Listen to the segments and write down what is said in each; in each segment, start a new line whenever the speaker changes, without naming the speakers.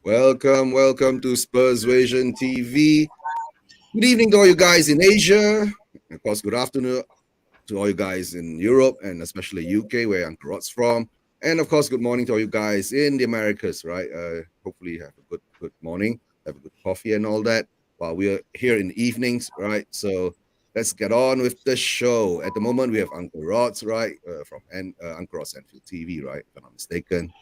Welcome to Spurs Vision TV. Good evening to all you guys in Asia. Of course, good afternoon to all you guys in Europe and especially UK, where Uncle Rod's from. And of course, good morning to all you guys in the Americas, right? Hopefully you have a good morning, have a good coffee and all that while we're here in the evenings, right? So let's get on with the show. At the moment, we have Uncle Rod's, right? From Uncle Rod's Anfield TV, right? If I'm not mistaken,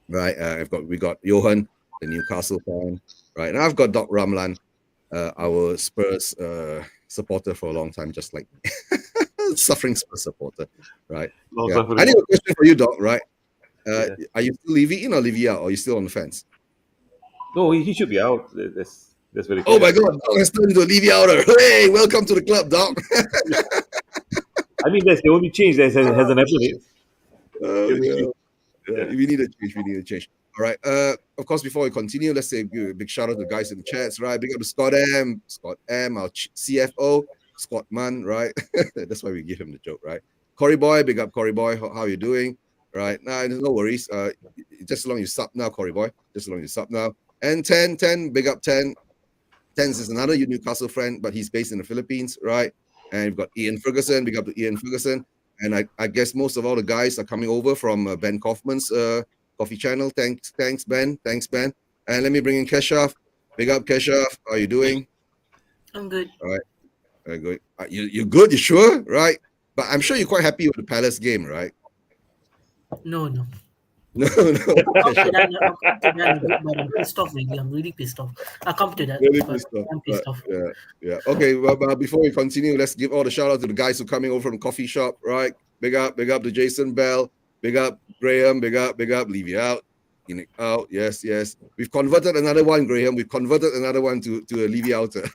right? We got Johan, the Newcastle fan, right? And I've got Doc Ramlan, our Spurs supporter for a long time, just like me. Suffering Spurs supporter, right? Yeah. I need a question for you, Doc, right? Are you still Levy in or Levy out, or are you still on the fence?
No, he should be out. That's very
Oh
clear.
my God, Doc has turned into a Levy outer. Hey, welcome to the club, Doc.
I mean, that's the only change that hasn't happened yet.
Yeah. We need a change. All right. Of course, before we continue, let's say a big shout out to the guys in the chats, right? Big up to Scott M, our CFO, Scott Mann, right? That's why we give him the joke, right? Corey Boy, big up Corey Boy. How are you doing? Right. Nah, no worries. Just as long as you sub now, Corey Boy. Just as long as you sub now. And 10, big up 10. 10 is another Newcastle friend, but he's based in the Philippines, right? And we've got Ian Ferguson, big up to Ian Ferguson. And I guess most of all the guys are coming over from Ben Kaufman's coffee channel. Thanks, Ben. And let me bring in Keshaf. Big up, Keshaf. How are you doing?
I'm good.
All right. Very good. You're good? You sure? Right? But I'm sure you're quite happy with the Palace game, right?
No.
No.
I'm pissed off, really. I'm really pissed off. I'll come to that.
Really pissed off.
I'm pissed off.
Yeah. Okay, well, before we continue, let's give all the shout out to the guys who are coming over from the coffee shop, right? Big up to Jason Bell. Big up Graham. Big up. Leave you out. Out. Yes. We've converted another one, Graham. We've converted another one to a Levy outer.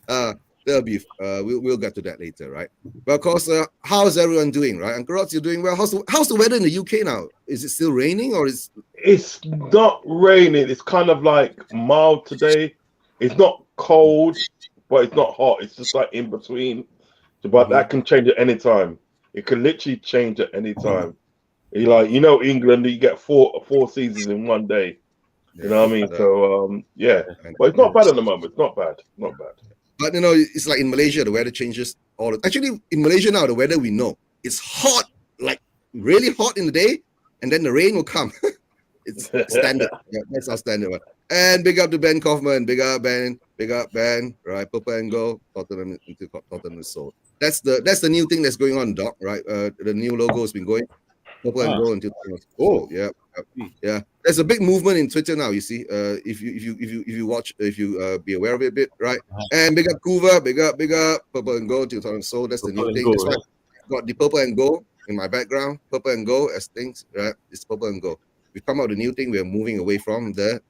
That'll be we'll get to that later, right? But of course, how's everyone doing, right? Uncle Rods, you're doing well. How's the weather in the UK now? Is it still raining or is
it's not raining? It's kind of like mild today. It's not cold, but it's not hot. It's just like in between. But that can change at any time. It can literally change at any time. England, you get four seasons in one day. You know what I mean? So but it's not bad at the moment. It's not bad.
But it's like in Malaysia, the weather changes actually in Malaysia now, the weather we know it's hot, like really hot in the day, and then the rain will come. It's standard. Yeah, that's our standard one. And big up to Ben Kaufman, big up Ben, right? Purple and Gold, Tottenham is sold. That's the new thing that's going on, Doc, right? The new logo has been going Purple and Gold until yeah. There's a big movement in Twitter now. You see, if you watch, if you be aware of it a bit, right? And big up Kuva, big up Purple and Gold till Tottenham sold. That's the new thing. That's why I've got the Purple and Gold in my background. Purple and Gold as things, right? It's Purple and Gold. We've come out with a new thing. We're moving away from the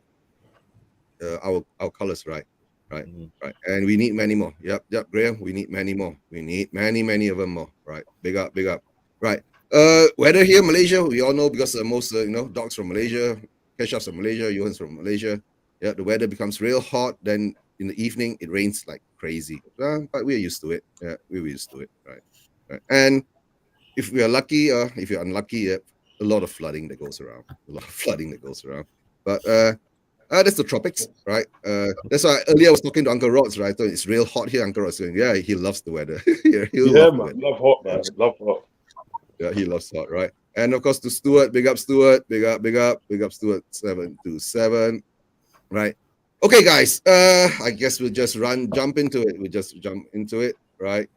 our colors, right? Right. And we need many more. Yep, Graham. We need many more. We need many of them more. Right. Big up. Right. Weather here, Malaysia, we all know because most dogs from Malaysia, Keshaf's from Malaysia, Johan's from Malaysia. Yeah, the weather becomes real hot. Then in the evening, it rains like crazy. But we're used to it. Yeah, we're used to it. Right. And if we are lucky, if you're unlucky, a lot of flooding that goes around. But that's the tropics, right? That's why earlier I was talking to Uncle Rods, right? So it's real hot here. Uncle Rods saying, yeah, he loves the weather.
Love hot, man. Love hot.
Yeah, he loves hot, right? And of course to Stuart, big up Stuart, big up Stuart 727, right? Okay, guys. I guess we'll just jump into it. Right?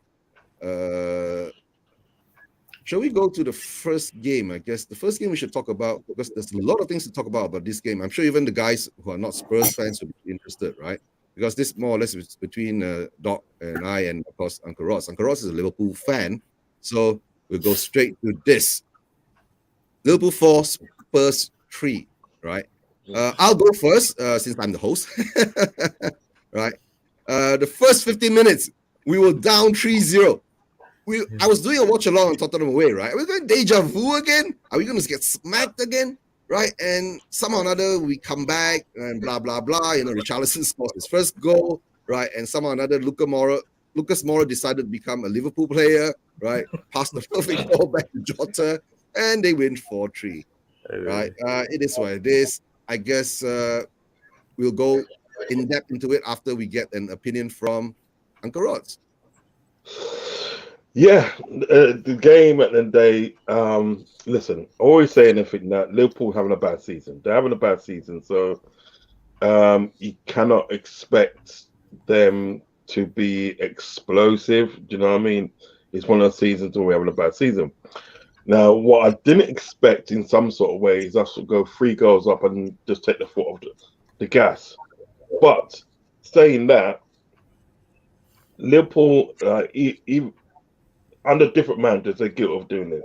Shall we go to the first game? I guess the first game we should talk about, because there's a lot of things to talk about this game. I'm sure even the guys who are not Spurs fans will be interested, right? Because this more or less is between Doc and I, and of course Uncle Ross. Uncle Ross is a Liverpool fan, so we'll go straight to this. Liverpool 4, Spurs 3, right? I'll go first since I'm the host, right? The first 15 minutes, we were down 3-0. I was doing a watch along on Tottenham away, right? Are we going deja vu again? Are we going to get smacked again? Right? And somehow or another, we come back and blah, blah, blah. Richarlison scored his first goal, right? And somehow or another, Lucas Moura decided to become a Liverpool player, right? Passed the perfect ball back to Jota, and they win 4-3, right? It is what it is. I guess we'll go in depth into it after we get an opinion from Uncle Rods.
Yeah, the game at the end of the day. Listen, I always say anything that Liverpool having a bad season. They're having a bad season, so you cannot expect them to be explosive. Do you know what I mean? It's one of those seasons where we're having a bad season. Now, what I didn't expect in some sort of way is us to go 3 goals up and just take the foot off the gas. But saying that, Liverpool, under different managers, they're guilty of doing this.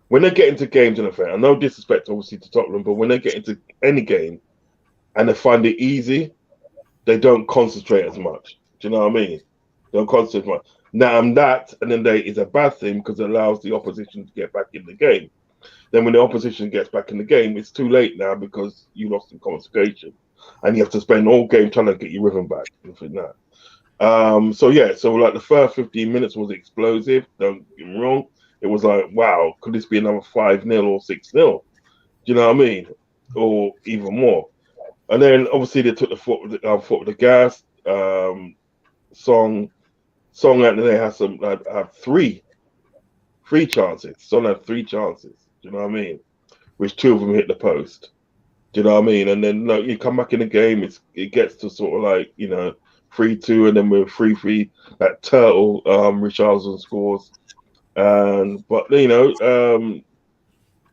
When they get into games and affair, and no disrespect obviously to Tottenham, but when they get into any game and they find it easy, they don't concentrate as much. Do you know what I mean? They don't concentrate much. Now, that and then they is a bad thing because it allows the opposition to get back in the game. Then when the opposition gets back in the game, it's too late now because you lost in concentration, and you have to spend all game trying to get your rhythm back. So like the first 15 minutes was explosive. Don't get me wrong. It was like, wow, could this be another 5-0 or 6-0? Do you know what I mean? Or even more. And then obviously they took the foot with the gas. Song and they had have three chances. Son had 3 chances. Do you know what I mean? Which 2 of them hit the post. Do you know what I mean? And then you come back in the game, it gets to sort of like 3-2, and then we're 3-3. That turtle, Richarlison scores, but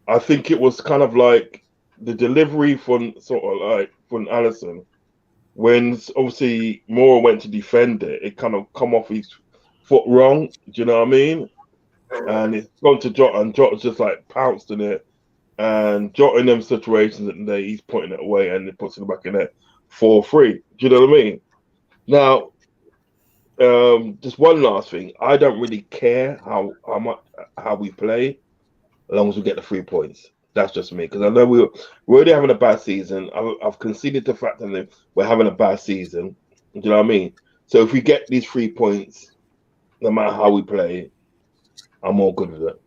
I think it was kind of like the delivery from Alisson. When obviously Moore went to defend it, it kind of come off his foot wrong. Do you know what I mean? And it's gone to Jota, and Jota's just like pounced in it. And Jota in them situations, and he's pointing it away, and it puts it back in it 4-3. Do you know what I mean? Now, just one last thing. I don't really care how we play, as long as we get the 3 points. That's just me, because I know we're already having a bad season. I've conceded the fact that we're having a bad season. Do you know what I mean? So if we get these 3 points, no matter how we play, I'm all good with it.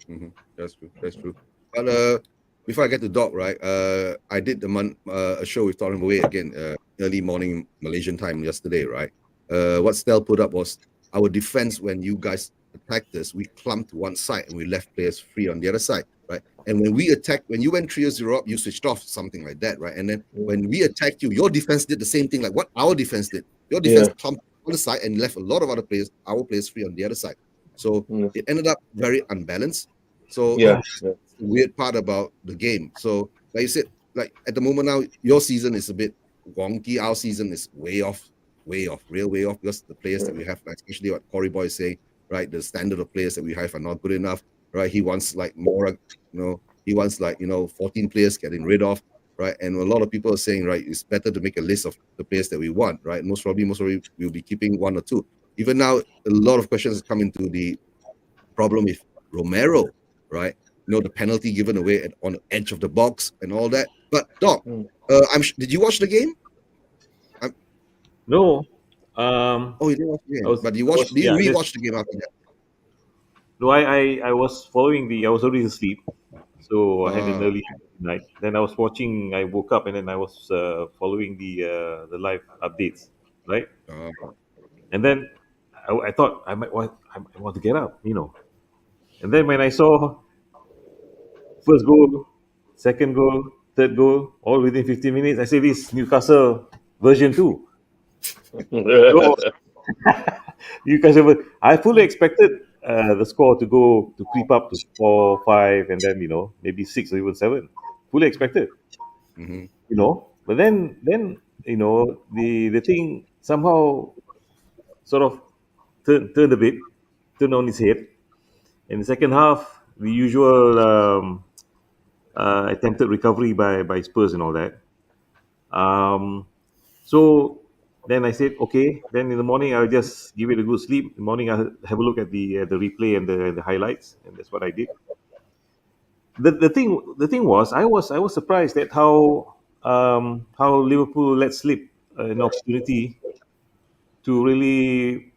Mm-hmm. That's true. That's true. But before I get to Doc, right? I did a show with Tottenham away again, early morning Malaysian time yesterday, right? What Stel put up was our defense when you guys attacked us, we clumped to one side and we left players free on the other side, right? And when we attacked, when you went 3-0 up, you switched off, something like that, right? And then when we attacked you, your defense did the same thing like what our defense did. Your defense clumped on the side and left a lot of other players, our players, free on the other side. So it ended up very unbalanced. So that's the weird part about the game. So like you said, like at the moment now, your season is a bit wonky. Our season is way off, real way off, because the players that we have, like, especially what Corey Boy is saying, right? The standard of players that we have are not good enough, right? He wants like more, he wants like 14 players getting rid of, right? And a lot of people are saying, right, it's better to make a list of the players that we want, right? Most probably we'll be keeping 1 or 2. Even now, a lot of questions come into the problem with Romero, right? The penalty given away on the edge of the box and all that. But Doc, did you watch the game?
No.
You didn't watch the game, but you watched. Did you rewatch the game after that?
No, I was following I was already asleep, so I had an early night. Then I was watching. I woke up and then I was following the live updates, right? And then I thought I want to get up, And then when I saw first goal, second goal, third goal, all within 15 minutes, I said this Newcastle version 2. So, Newcastle, I fully expected the score to creep up to 4-5, and then maybe 6 or even 7. Fully expected, But then the thing somehow sort of turned a bit, turned on its head. In the second half, the usual attempted recovery by Spurs and all that. So then I said, okay. Then in the morning, I'll just give it a good sleep. In the morning, I'll have a look at the replay and the highlights, and that's what I did. The thing was, I was surprised at how Liverpool let slip an opportunity to really,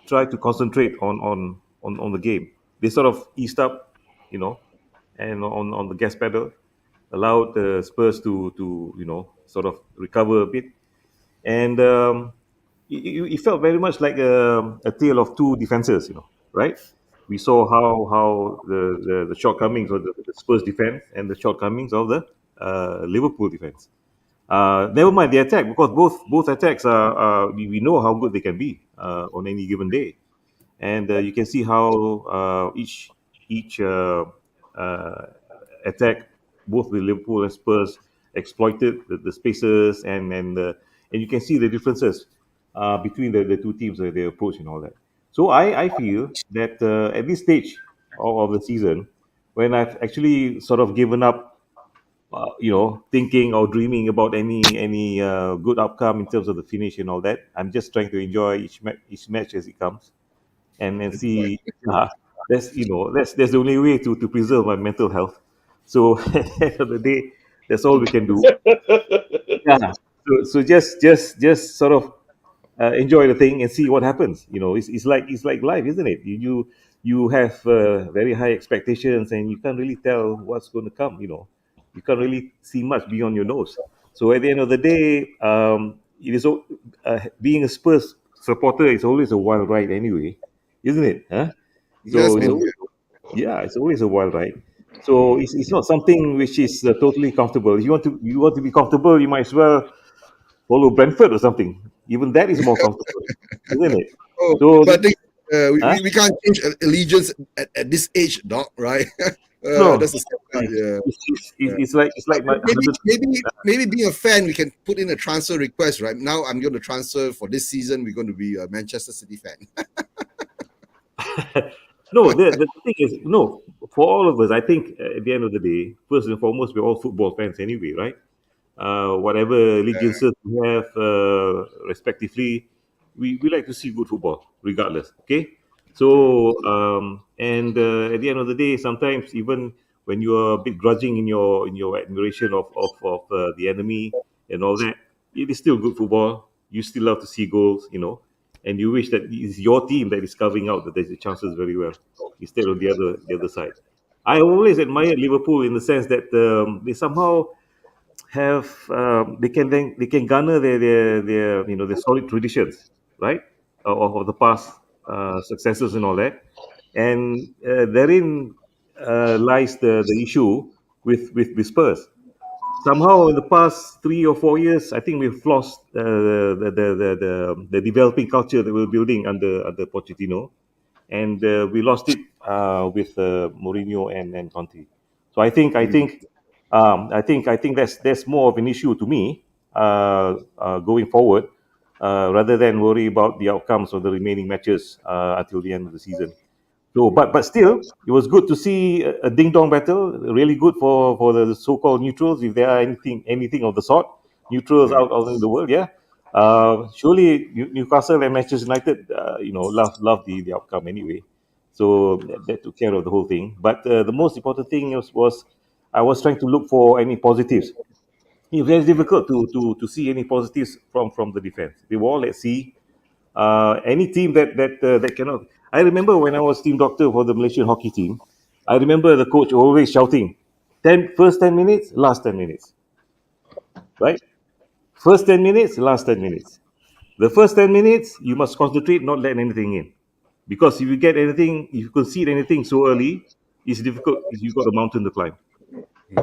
try to concentrate on the game. They sort of eased up, and on the gas pedal. allowed Spurs to sort of recover a bit, and it felt very much like a tale of two defenses, right? We saw how the shortcomings of the Spurs defense and the shortcomings of the Liverpool defense. Never mind the attack, because both attacks we know how good they can be on any given day, and you can see how each uh, attack, both the Liverpool and Spurs, exploited the spaces, and you can see the differences between the two teams, their approach and all that. So I feel that at this stage of the season, when I've actually sort of given up, thinking or dreaming about any good outcome in terms of the finish and all that, I'm just trying to enjoy each match as it comes, and see. That's the only way to preserve my mental health. So at the end of the day, that's all we can do. Yeah. So just sort of enjoy the thing and see what happens. It's like life, isn't it? You have very high expectations, and you can't really tell what's going to come. You can't really see much beyond your nose. So at the end of the day, being a Spurs supporter is always a wild ride anyway, isn't it? Huh?
Yes,
So it's
man.
always, yeah, it's always a wild ride. So it's not something which is totally comfortable. If you want to be comfortable, you might as well follow Brentford or something. Even that is more comfortable, isn't it?
Oh,
So,
but
huh?
we can't change allegiance at this age, doc. Right?
No,
That's the sad part. Yeah.
it's like my
Maybe being a fan, we can put in a transfer request. Right now, I'm going to transfer for this season. We're going to be a Manchester City fan.
no. The thing is, no. For all of us, I think at the end of the day, first and foremost, we're all football fans anyway, right? Whatever allegiances we have, respectively, we like to see good football, regardless. Okay, so and at the end of the day, sometimes even when you are a bit grudging in your admiration of the enemy and all that, it is still good football. You still love to see goals, and you wish that it's your team that is carving out the chances very well, instead of the other side. I always admired Liverpool in the sense that they somehow have they can garner their solid traditions, right, of the past successes and all that, and therein lies the issue with Spurs. Somehow in the past 3 or 4 years, I think we've lost the developing culture that we're building under Pochettino, and we lost it with Mourinho and Conte. So I think that's more of an issue to me going forward, rather than worry about the outcomes of the remaining matches until the end of the season. So, but still, it was good to see a ding dong battle. Really good for the so-called neutrals, if there are anything of the sort. Neutrals out in the world, yeah. Surely Newcastle and Manchester United, love the outcome anyway. So that took care of the whole thing. But the most important thing was I was trying to look for any positives. It's very difficult to see any positives from the defense. They were all at sea. Any team that cannot. I remember when I was team doctor for the Malaysian hockey team. I remember the coach always shouting, first 10 minutes, last 10 minutes, right? First 10 minutes, last 10 minutes. The first 10 minutes, you must concentrate, not let anything in, because if you concede anything so early, it's difficult. You've got a mountain to climb.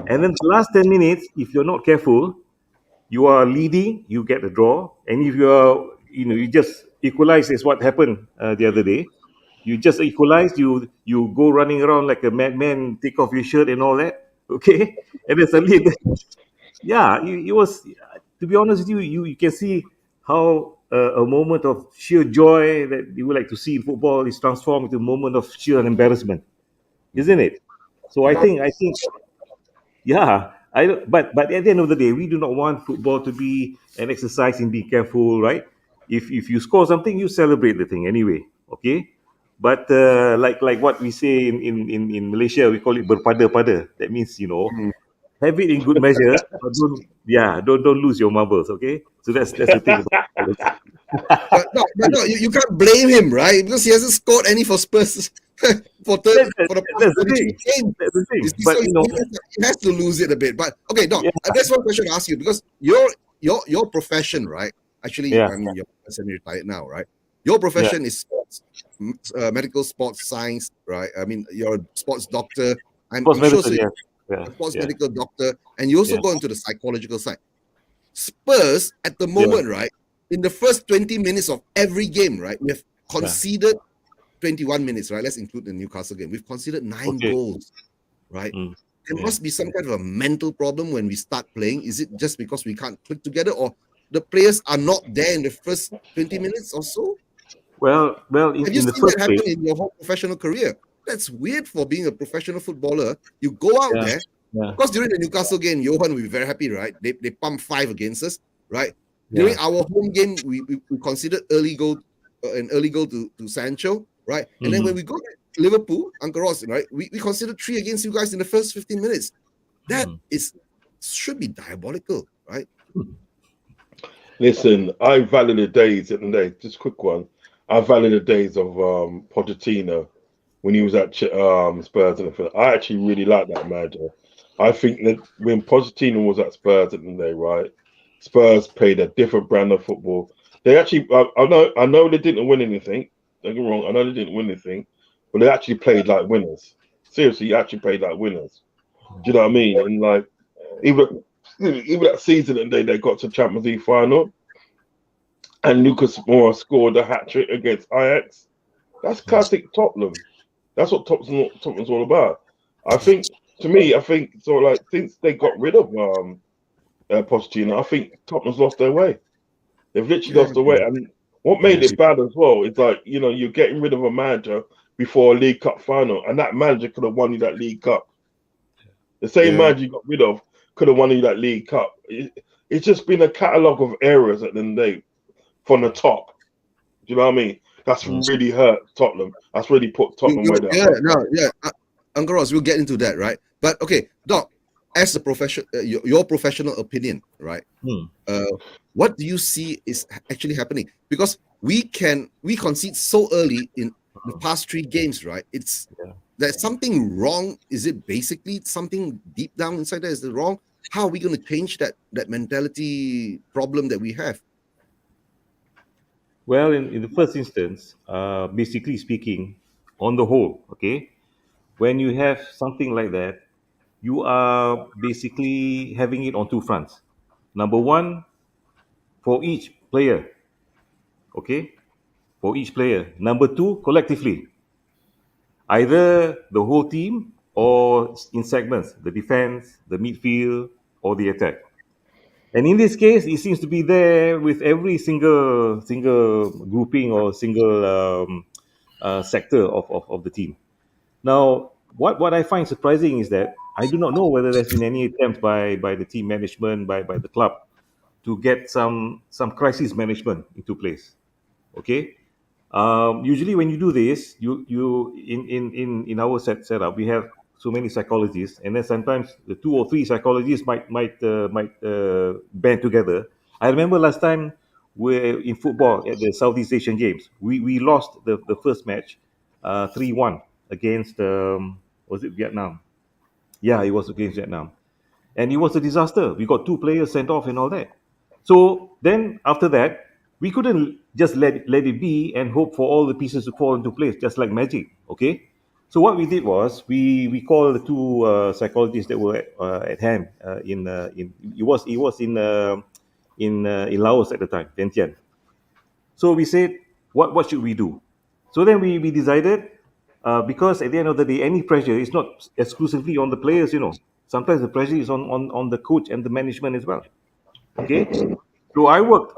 And then the last 10 minutes, if you're not careful, you are leading, you get a draw, and if you just equalize, is what happened the other day. You just equalize, you go running around like a madman, take off your shirt and all that, okay, and then suddenly, yeah, it was. To be honest with you, you can see how a moment of sheer joy that you would like to see in football is transformed into a moment of sheer embarrassment, isn't it? So I think yeah, but at the end of the day, we do not want football to be an exercise in being careful, right? If you score something, you celebrate the thing anyway, okay? But like what we say in Malaysia, we call it berpada-pada. That means have it in good measure, but don't lose your marbles. Okay, so that's the thing about footballers.
But no, you can't blame him, right? Because he hasn't scored any for Spurs for the past
That's the
33
thing.
games.
That's the
You
thing.
see,
But
so he has to lose it a bit. But okay, no,
yeah,
that's one question to ask you because your profession, right? Actually,
yeah,
I mean, you're semi-retired now, right? Your
yeah.
profession is sports, medical sports science, right? I mean, you're a sports doctor.
Sports
I'm sure
medicine.
so.
Yeah,
You're
yeah,
a sports
yeah,
medical doctor, and you also
yeah,
go into the psychological side. Spurs at the
yeah,
moment, right? In the first 20 minutes of every game, right? We have
yeah.
conceded 21 minutes, right? Let's include the Newcastle game. We've conceded 9
Okay.
goals, right?
Mm,
There
yeah.
must be some kind of a mental problem when we start playing. Is it just because we can't click together, or the players are not there in the first 20 minutes or so?
Well,
Have you
in the
seen that
first
happen
place,
in your whole professional career? That's weird for being a professional footballer. You go out
yeah,
there.
yeah,
Of course, during the Newcastle game, Johan will be very happy, right? They pumped 5 against us, right? During
yeah.
our home game, we considered an early goal to Sancho, right? And then when
Mhm,
we go to Liverpool, Uncle Ross, right? We considered 3 against you guys in the first 15 minutes. That
mhm.
should be diabolical, right?
Listen, I value the days in the day. Just a quick one. I value the days of Pochettino when he was at Spurs and everything. I actually really like that manager. I think that when Pochettino was at Spurs at the day, right? Spurs played a different brand of football. They actually, I know they didn't win anything. Don't get me wrong. I know they didn't win anything, but they actually played like winners. Seriously, you actually played like winners. Do you know what I mean? And like even that season and they got to Champions League final and Lucas Moura scored a hat trick against Ajax. That's classic Tottenham. That's what Tottenham's all about. I think, to me, I think sort of like since they got rid of Pochettino, I think Tottenham's lost their way. They've literally
Yeah.
lost their way. And what made
Yeah,
it bad as well is like you're getting rid of a manager before a League Cup final, and that manager could have won you that League Cup. The same
Yeah.
manager you got rid of could have won you that League Cup. It's just been a catalogue of errors at the end of the day from the top. Do you know what I mean? That's
Mm.
really hurt Tottenham. That's really put Tottenham where they
Yeah,
are.
no, yeah. Uncle Ross, we'll get into that, right? But okay, Doc, as a profession, your professional opinion, right?
Mm.
What do you see is actually happening? Because we concede so early in the past 3 games, right?
Yeah.
There's something wrong. Is it basically something deep down inside there? Is it wrong? How are we going to change that mentality problem that we have?
Well, in the first instance, basically speaking, on the whole, okay, when you have something like that, you are basically having it on two fronts. Number one, for each player, okay, for each player. Number two, collectively, either the whole team or in segments, the defense, the midfield, or the attack. And in this case, it seems to be there with every single grouping or single sector of the team. Now, what I find surprising is that I do not know whether there's been any attempt by the team management, by the club, to get some crisis management into place. Okay, usually when you do this, you in our setup we have so many psychologists, and then sometimes the 2 or 3 psychologists might band together. I remember last time we in football at the Southeast Asian Games, we lost the first match 3-1 against was it Vietnam? Yeah, it was against Vietnam, and it was a disaster. We got 2 players sent off and all that. So then after that, we couldn't just let it be and hope for all the pieces to fall into place, just like magic. Okay. So what we did was we called the 2 psychologists that were at hand in it was in Laos at the time, Vientiane. So we said, what should we do? So then we decided, because at the end of the day, any pressure is not exclusively on the players, Sometimes the pressure is on the coach and the management as well. Okay. So I worked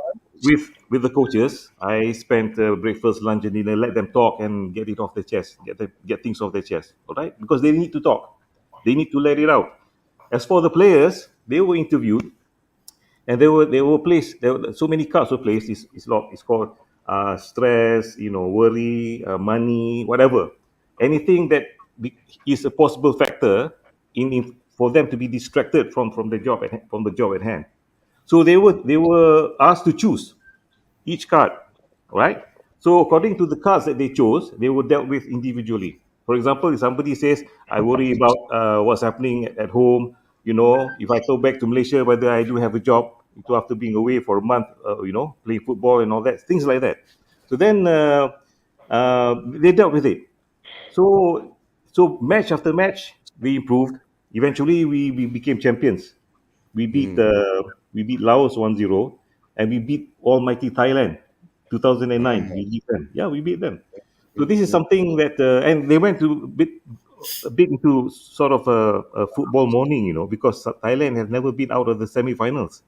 with the coaches. I spent breakfast, lunch, and dinner, let them talk and get it off their chest, get things off their chest. All right, because they need to talk, they need to let it out. As for the players, they were interviewed, and they were placed. There were so many cards were placed. It's called stress, worry, money, whatever, anything that is a possible factor in for them to be distracted from the job at hand. So they were asked to choose each card, right? So according to the cards that they chose, they were dealt with individually. For example, if somebody says, "I worry about what's happening at home," if I go back to Malaysia, whether I do have a job after being away for a month, playing football and all that, things like that. So then they dealt with it. So match after match, we improved. Eventually, we became champions. We beat Laos 1-0, and we beat Almighty Thailand 2009. We beat them. Yeah, we beat them. So this is something that, and they went to a bit into sort of a football mourning, because Thailand has never been out of the semi-finals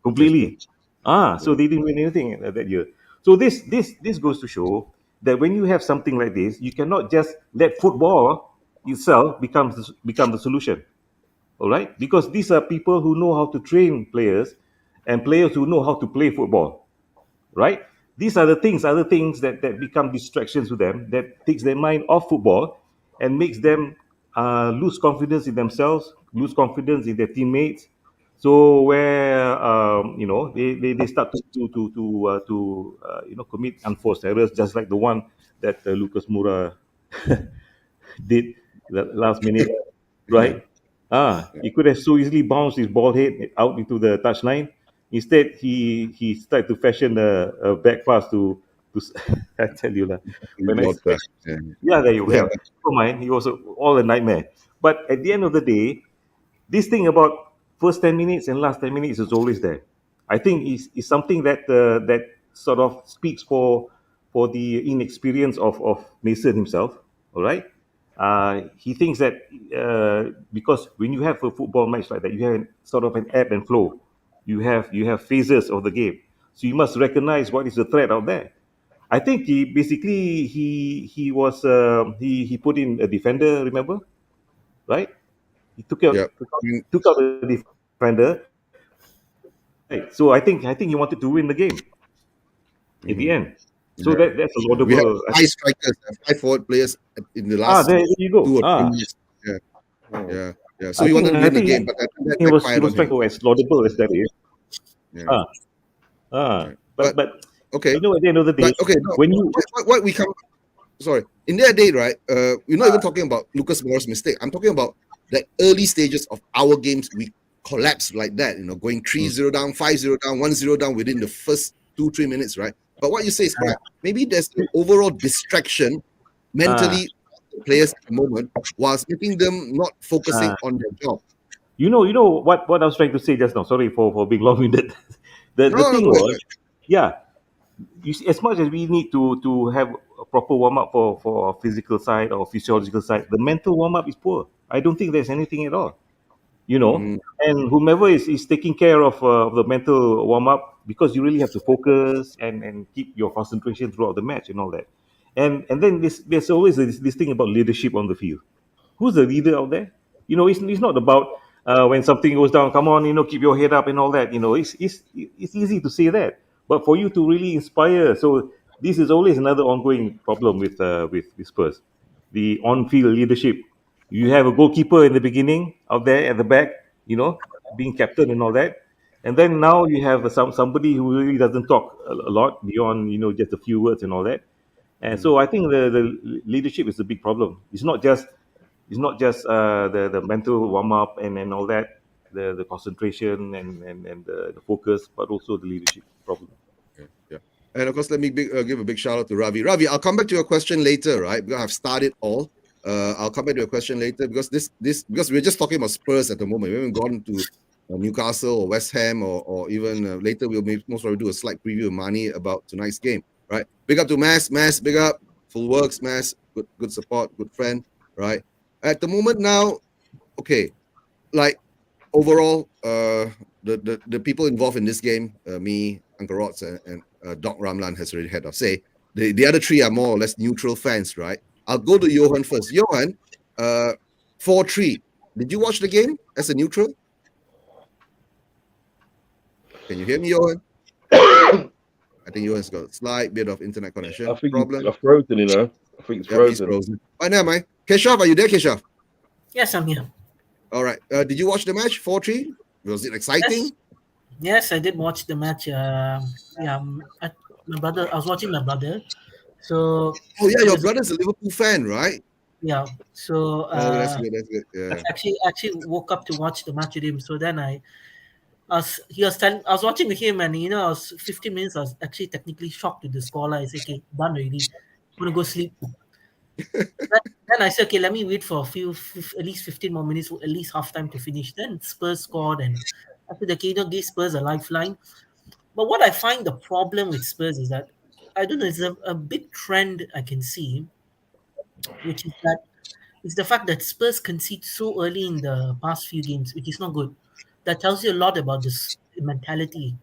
completely. So they didn't win anything that year. So this goes to show that when you have something like this, you cannot just let football itself become the solution. All right, because these are people who know how to train players, and players who know how to play football, right? These are the other things that become distractions to them, that takes their mind off football and makes them lose confidence in themselves, lose confidence in their teammates. So where they start to commit unforced errors, just like the one that Lucas Moura did the last minute, right? He could have so easily bounced his ball head out into the touchline. Instead, he started to fashion a back pass to I tell you lah. When I there you have. Never mind, he was all a nightmare. But at the end of the day, this thing about first 10 minutes and last 10 minutes is always there. I think is something that sort of speaks for the inexperience of Mason himself. All right, he thinks that because when you have a football match like that, you have sort of an ebb and flow. You have phases of the game, so you must recognize what is the threat out there. I think he was he put in a defender. Remember, right? He took out the defender. Right. So I think he wanted to win the game in the end. So that's a laudable.
We have 5 strikers, 5 forward players in the last
there you go.
2 or 3 minutes. Yeah. So he wanted to win the game, but I think
he was trying to, as laudable as that is. But
okay.
At the end of the day, when you
what we come, sorry, in their day, right? We're not even talking about Lucas Moura's mistake. I'm talking about the early stages of our games. We collapsed like that, going 3-0 down, 5-0 down, 1-0 down within the first 2-3 minutes, right? But what you say is correct. Maybe there's an overall distraction mentally players at the moment, whilst making them not focusing on their job.
You know what I was trying to say just now. Sorry for being long-winded. The thing was, you see, as much as we need to have a proper warm-up for our physical side or physiological side, the mental warm-up is poor. I don't think there's anything at all. And whomever is taking care of the mental warm-up, because you really have to focus and keep your concentration throughout the match and all that. And then there's always this thing about leadership on the field. Who's the leader out there? It's not about when something goes down, come on, keep your head up and all that. It's easy to say that, but for you to really inspire, so this is always another ongoing problem with Spurs, the on-field leadership. You have a goalkeeper in the beginning out there at the back, being captain and all that, and then now you have somebody who really doesn't talk a lot beyond just a few words and all that. And so I think the leadership is a big problem. It's not just the mental warm up and all that, the concentration and the focus, but also the leadership problem.
Yeah. And of course, let me give a big shout out to Ravi. Ravi, I'll come back to your question later, right? Because I've started all. I'll come back to your question later because because we're just talking about Spurs at the moment. We haven't gone to Newcastle or West Ham or even later we'll most probably do a slight preview of Mani about tonight's game, right? Big up to Mass, big up, full works, Mass, good support, good friend, right? At the moment now, okay, like overall, the people involved in this game, me, Uncle Rods, and Doc Ramlan has already had our say. The other 3 are more or less neutral fans, right? I'll go to Johan first. Johan, 4-3. Did you watch the game as a neutral? Can you hear me, Johan? I think Johan's got a slight bit of internet connection problem.
It's frozen, I think it's frozen.
He's frozen. Never mind. Keshav, are you there, Keshav?
Yes, I'm here.
All right. Did you watch the match? 4-3. Was it exciting?
Yes, I did watch the match. Yeah, my brother. I was watching my brother. So
Oh yeah,
he
your
was,
brother's a Liverpool fan, right?
yeah. So
Oh, that's good. That's good.
I
Yeah.
actually woke up to watch the match with him. So then he was telling, I was watching with him, and I was 15 minutes. I was actually technically shocked with the scoreline. I said, okay, done already. I'm gonna go sleep. Then I said, okay, let me wait for at least 15 more minutes, at least half time to finish. Then Spurs scored, and after the Kano gave Spurs a lifeline. But what I find the problem with Spurs is that I don't know, it's a big trend I can see, which is that it's the fact that Spurs concede so early in the past few games, which is not good. That tells you a lot about this mentality.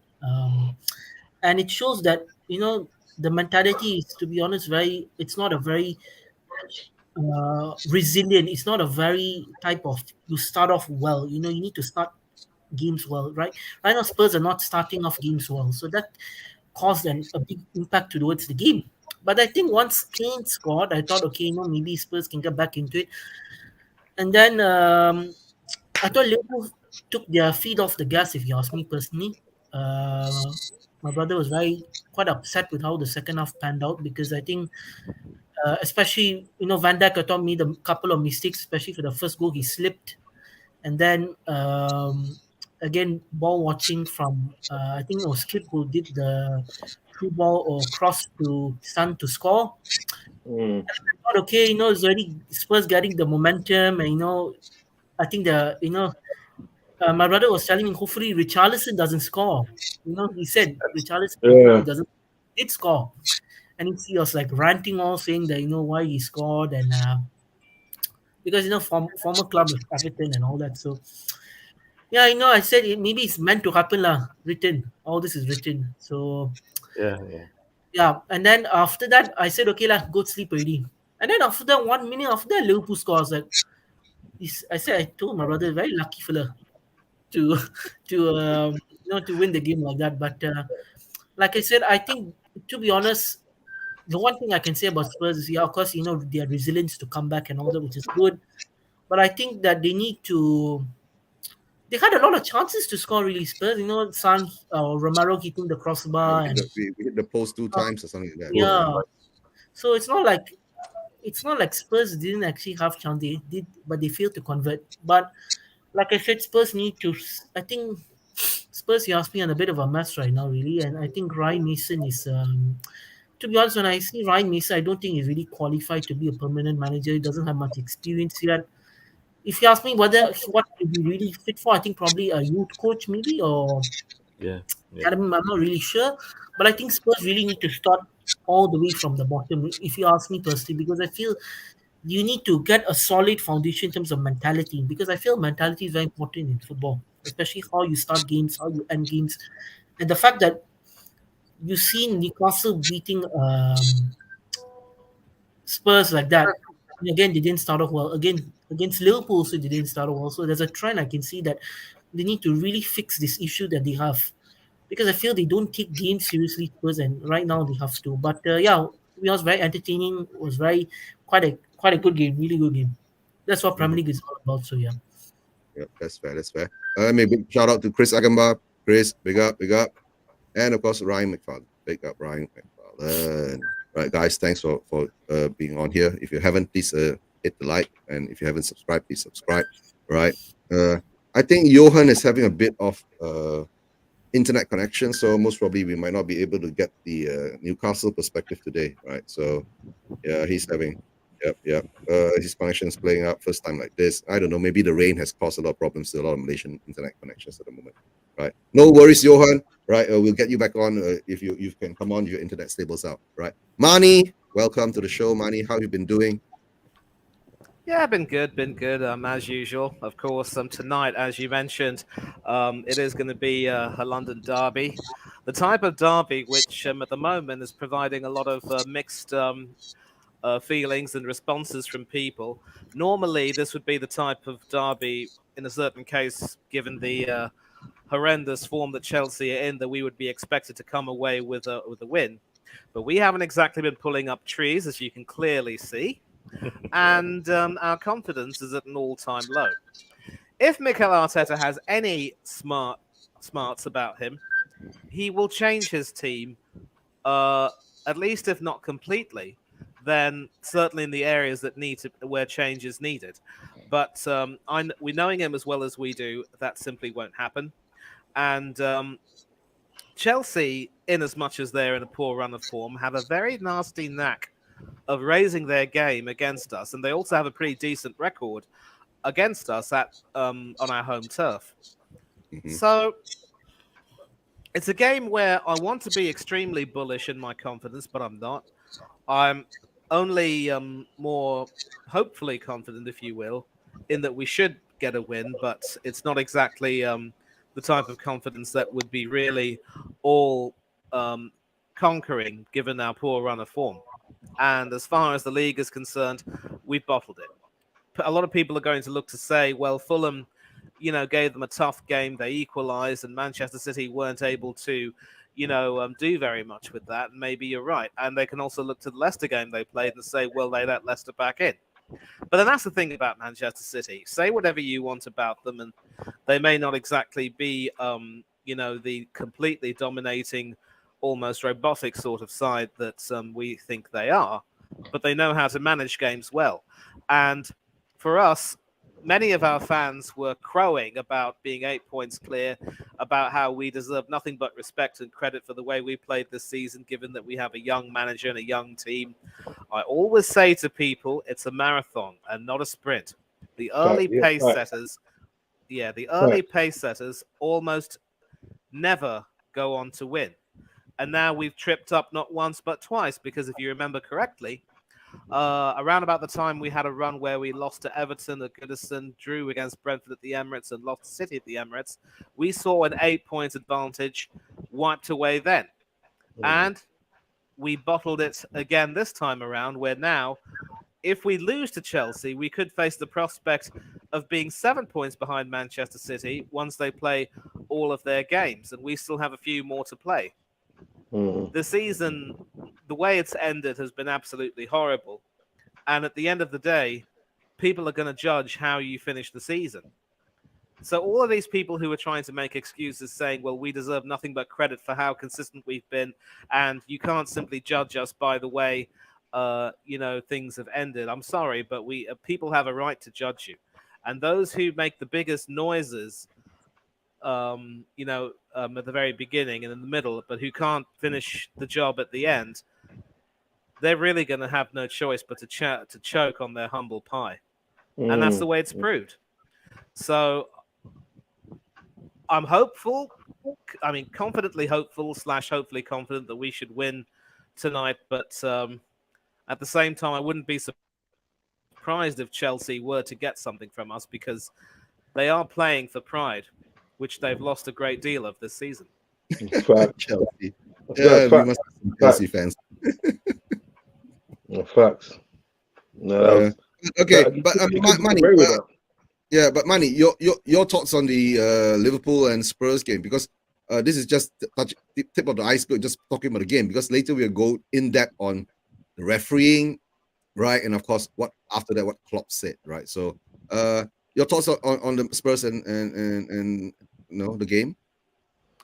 And it shows that, the mentality is, to be honest, it's not a very resilient. It's not a very type of, you start off well. You need to start games well, right? Right now, Spurs are not starting off games well. So that caused a big impact towards the game. But I think once Kane scored, I thought, okay, maybe Spurs can get back into it. And then I thought Liverpool took their feet off the gas, if you ask me personally. Uh, my brother was quite upset with how the second half panned out because I think, especially, Van Dijk, I thought made a couple of mistakes, especially for the first goal. He slipped. And then, again, ball watching from, I think it was Skip who did the through ball or cross to Sun to score.
Mm.
Thought, okay, it's already Spurs getting the momentum, and I think my brother was telling me hopefully Richarlison doesn't score. He said Richarlison hopefully
Yeah.
doesn't did score, and he was like ranting all saying that why he scored and because former club of Everton and all that. So yeah, I said maybe it's meant to happen lah. Written, all this is written. So
Yeah, yeah.
yeah, and then after that I said okay lah, go to sleep already. And then after that, 1 minute after that, Liverpool scores. Like I told my brother, very lucky fella to to win the game like that. But like I said, I think, to be honest, the one thing I can say about Spurs is, yeah, of course, their resilience to come back and all that, which is good. But I think that they need to. They had a lot of chances to score, really. Spurs, San Romero hitting the
Yeah,
crossbar, and
we hit the post 2 times or something like that.
Both.
yeah. So it's not like Spurs didn't actually have chance. They did, but they failed to convert. But like I said, Spurs need to. I think Spurs, you ask me, are a bit of a mess right now, really. And I think Ryan Mason is. To be honest, when I see Ryan Mason, I don't think he's really qualified to be a permanent manager. He doesn't have much experience yet. If you ask me what he'd be really fit for, I think probably a youth coach, maybe, or
Yeah, yeah.
academy. I'm not really sure. But I think Spurs really need to start all the way from the bottom, if you ask me personally, because I feel you need to get a solid foundation in terms of mentality, because I feel mentality is very important in football, especially how you start games, how you end games, and the fact that you see Newcastle beating Spurs like that. And again, they didn't start off well. Again, against Liverpool, also they didn't start off well. So there's a trend I can see that they need to really fix this issue that they have, because I feel they don't take games seriously, Spurs, and right now they have to. But yeah, it was very entertaining. It was quite a good game, really good game. That's what Premier League is all about. So yeah.
Yeah, that's fair. That's fair. Maybe big shout out to Chris Agamba. Chris, big up, big up. And of course, Ryan McFarlane. Big up, Ryan McFarlane. Right, guys, thanks for being on here. If you haven't, please hit the like. And if you haven't subscribed, please subscribe. Right. I think Johan is having a bit of internet connection. So most probably we might not be able to get the Newcastle perspective today. Right. So yeah, he's having. Yep. His connection is playing out first time like this. I don't know. Maybe the rain has caused a lot of problems to a lot of Malaysian internet connections at the moment. Right. No worries, Johan. Right. We'll get you back on if you can come on. Your internet stables out. Right. Mani, welcome to the show. Mani, how you been doing?
Yeah, been good, as usual. Of course, tonight, as you mentioned, it is going to be a London derby, the type of derby which at the moment is providing a lot of mixed feelings and responses from people. Normally, this would be the type of derby, in a certain case, given the horrendous form that Chelsea are in, that we would be expected to come away with a win. But we haven't exactly been pulling up trees, as you can clearly see. And our confidence is at an all-time low. if Mikel Arteta has any smarts about him, he will change his team, at least if not completely, then certainly in the areas that where change is needed. But we knowing him as well as we do, that simply won't happen. And Chelsea, in as much as they're in a poor run of form, have a very nasty knack of raising their game against us, and they also have a pretty decent record against us on our home turf.
Mhm.
So it's a game where I want to be extremely bullish in my confidence, but I'm not. I'm only more hopefully confident, if you will, in that we should get a win, but it's not exactly the type of confidence that would be really all conquering given our poor run of form. And as far as the league is concerned, we've bottled it. A lot of people are going to look to say, well, Fulham, gave them a tough game. They equalised, and Manchester City weren't able to, do very much with that. And maybe you're right. And they can also look to the Leicester game they played and say, well, they let Leicester back in. But then that's the thing about Manchester City. Say whatever you want about them, and they may not exactly be, the completely dominating, almost robotic sort of side that we think they are, but they know how to manage games well. And for us, many of our fans were crowing about being 8 points clear, about how we deserve nothing but respect and credit for the way we played this season, given that we have a young manager and a young team. I always say to people, it's a marathon and not a sprint. The early pace setters, pace setters almost never go on to win. And now we've tripped up not once but twice, because if you remember correctly, around about the time we had a run where we lost to Everton at Goodison, drew against Brentford at the Emirates, and lost to City at the Emirates, we saw an 8-point advantage wiped away then. And we bottled it again this time around, where now, if we lose to Chelsea, we could face the prospect of being 7 points behind Manchester City once they play all of their games, and we still have a few more to play. The season, the way it's ended, has been absolutely horrible. And at the end of the day, people are going to judge how you finish the season. So all of these people who are trying to make excuses saying, well, we deserve nothing but credit for how consistent we've been, and you can't simply judge us by the way, things have ended. I'm sorry, but people have a right to judge you. And those who make the biggest noises at the very beginning and in the middle, but who can't finish the job at the end, they're really going to have no choice but to choke on their humble pie. And that's the way it's proved. So I'm hopeful, confidently hopeful / hopefully confident that we should win tonight. But at the same time, I wouldn't be surprised if Chelsea were to get something from us, because they are playing for pride, which they've lost a great deal of this season.
Chelsea. Yeah, we must have some Chelsea fans.
Facts. No,
okay, but Manny, but Manny, your thoughts on the Liverpool and Spurs game, because this is just the tip of the iceberg, just talking about the game, because later we'll go in depth on the refereeing, right, and of course what Klopp said, right? So, your thoughts on the Spurs and the game?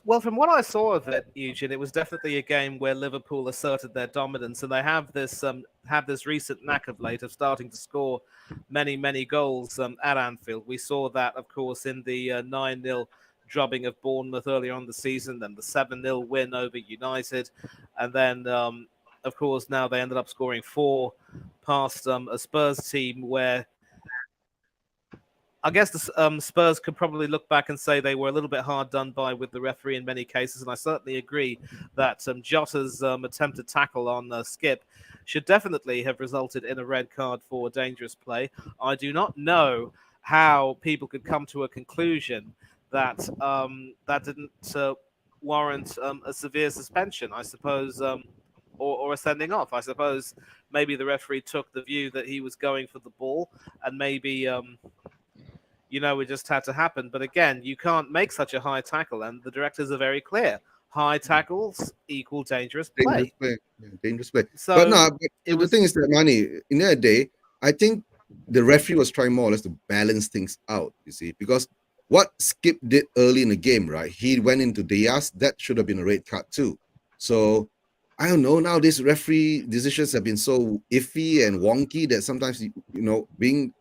Well, from what I saw of it, Eugene, it was definitely a game where Liverpool asserted their dominance, and they have this recent knack of late of starting to score many, many goals at Anfield. We saw that, of course, in the 9-0 drubbing of Bournemouth earlier on in the season, then the 7-0 win over United, and then, of course, now they ended up scoring 4 past a Spurs team where I guess the Spurs could probably look back and say they were a little bit hard done by with the referee in many cases, and I certainly agree that Jota's attempted tackle on Skip should definitely have resulted in a red card for dangerous play. I do not know how people could come to a conclusion that that didn't warrant a severe suspension, I suppose, or a sending off. I suppose maybe the referee took the view that he was going for the ball, and maybe it just had to happen. But again, you can't make such a high tackle, and the directors are very clear. High tackles equal dangerous play.
Dangerous play.
So
the thing is that, Manny, in their day, I think the referee was trying more or less to balance things out, you see, because what Skip did early in the game, right? He went into Diaz, that should have been a red card too. So I don't know. Nowadays, referee decisions have been so iffy and wonky that sometimes, being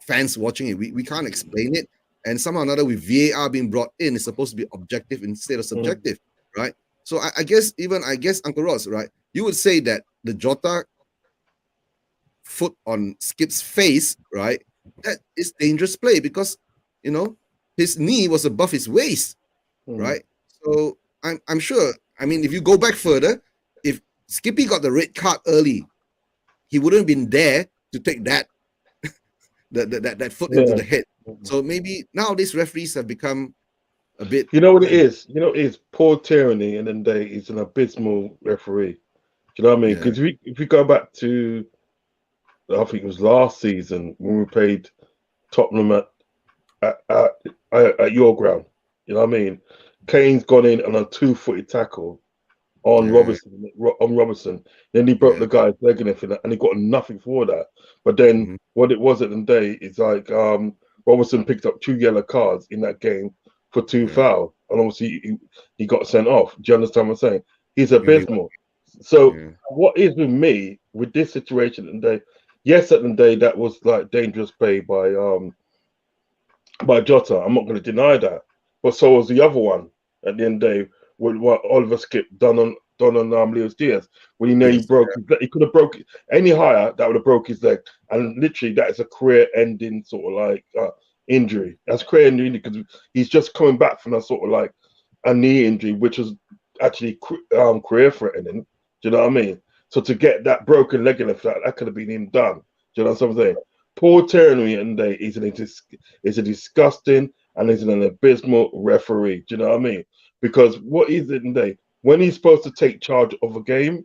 fans watching it, we can't explain it. And somehow or another, with VAR being brought in, it's supposed to be objective instead of subjective, right? So I guess Uncle Ross, right? You would say that the Jota foot on Skip's face, right? That is dangerous play because his knee was above his waist, right? So I'm sure. I mean, if you go back further, if Skippy got the red card early, he wouldn't have been there to take that that foot into the head. So maybe nowadays referees have become a bit.
You know what it is? You know what it is? Paul Tierney and then he's an abysmal referee. Do you know what I mean? Because if we go back to, I think it was last season when we played Tottenham at your ground. You know what I mean? Kane's gone in on a 2-footed tackle on Robertson. Then he broke the guy's leg and everything, and he got nothing for that. But then what it was at the day is like Robertson picked up 2 yellow cards in that game for 2 fouls, and obviously he got sent off. Do you understand what I'm saying? He's abysmal. So what is with me with this situation at the day? Yes, at the day that was like dangerous play by Jota. I'm not going to deny that, but so was the other one at the end of the day with what Oliver Skip done on Luis Diaz when he nearly broke. He could have broke any higher, that would have broke his leg, and literally that is a career-ending sort of like injury. That's career-ending because he's just coming back from a sort of like a knee injury, which was actually career-threatening. Do you know what I mean? So to get that broken leg in the flat, that could have been him done. Do you know what I'm saying? Paul Tierney and they is a disgusting and is an abysmal referee. Do you know what I mean? Because what is it in day when he's supposed to take charge of a game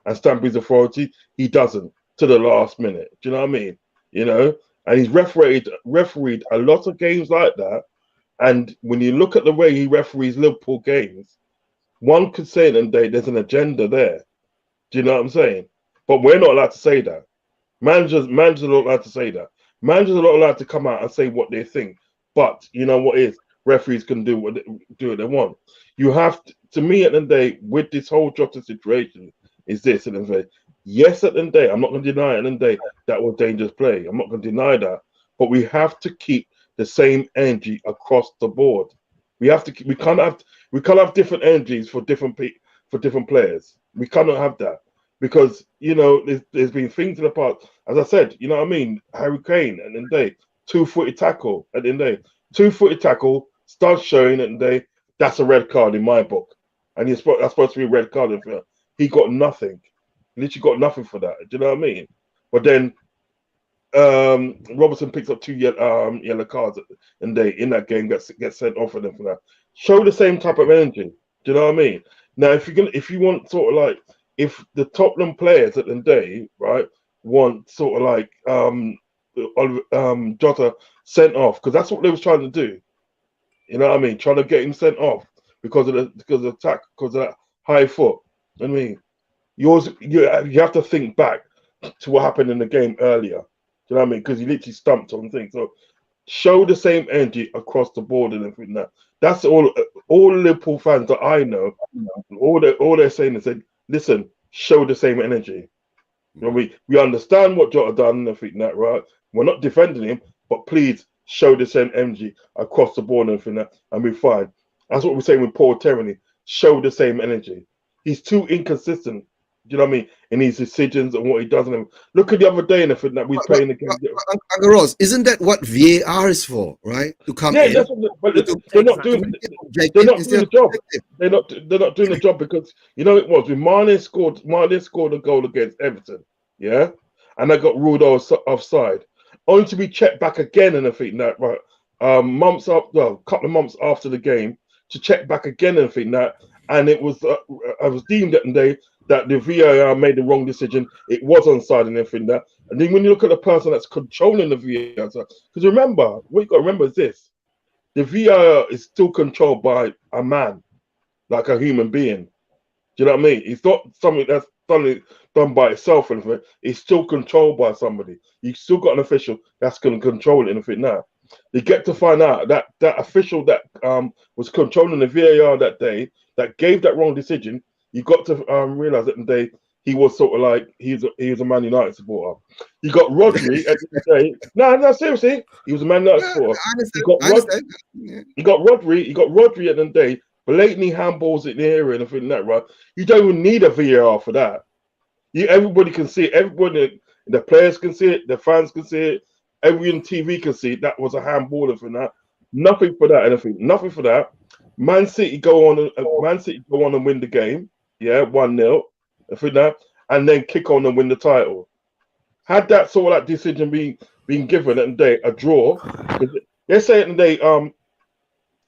and stamp his authority, he doesn't to the last minute. Do you know what I mean? And he's refereed a lot of games like that. And when you look at the way he referees Liverpool games, one could say that there's an agenda there. Do you know what I'm saying? But we're not allowed to say that. Managers are not allowed to say that. Managers are not allowed to come out and say what they think. But you know what is? Referees can do what they want. You have to me at the end of the day with this whole Jota situation is this at the end of the day. Yes, at the end of the day, I'm not going to deny at the end of the day that was dangerous play. I'm not going to deny that. But we have to keep the same energy across the board. We can't have different energies for different players. We cannot have that because there's been things in the past. As I said, you know what I mean. Harry Kane at the end of the day, 2-footed tackle at the end of the day, 2-footed tackle starts showing at the day. That's a red card in my book, and that's supposed to be a red card. He got nothing, literally got nothing for that. Do you know what I mean? But then Robertson picks up 2 yellow cards and in that game gets sent off for them for that. Show the same type of energy. Do you know what I mean? Now, if you want sort of like if the Tottenham players at the day, right, want sort of like Jota sent off because that's what they was trying to do. You know what I mean? Trying to get him sent off because of that high foot. I mean, you have to think back to what happened in the game earlier. Do you know what I mean? Because he literally stumped on things. So show the same energy across the board and everything. That's all Liverpool fans that I know. All they're saying is, listen, show the same energy. We understand what Jota done and everything right? We're not defending him, but please show the same energy across the board and everything and we're fine. That's what we're saying with Paul Tierney. Show the same energy. He's too inconsistent. Do you know what I mean? In his decisions and what he does. And look at the other day and everything that we playing again.
Uncle Ross, isn't that what VAR is for, right? To come in.
That's what, but they're not doing the job. They're not doing the job because it was when Mane scored a goal against Everton, yeah, and I got ruled offside, only to be checked back again and everything that right, a couple of months after the game to check back again and everything that, and it was I was deemed that day that the VAR made the wrong decision. It was onside and everything that. And then when you look at the person that's controlling the VAR, because remember, what you got to remember is this: the VAR is still controlled by a man, like a human being. Do you know what I mean? It's not something that's done by itself or anything. It's still controlled by somebody. You still got an official that's going to control it and everything now. They get to find out that that official that was controlling the VAR that day, that gave that wrong decision, you got to realize that the day he was sort of like he was a Man United supporter. You got Rodri at the day. No, seriously, he was a Man United supporter.
I understand. Yeah.
You got Rodri at the day, blatantly handballs it in the area and everything like that, right? You don't even need a VAR for that. Everybody can see it. Everybody, the players can see it. The fans can see it. Everyone on TV can see it. That was a handball and that. Nothing for that. Anything. Nothing for that. Man City go on and win the game. Yeah, 1-0. For that, and then kick on and win the title. Had that sort of that decision been given at the day a draw, let's say at the day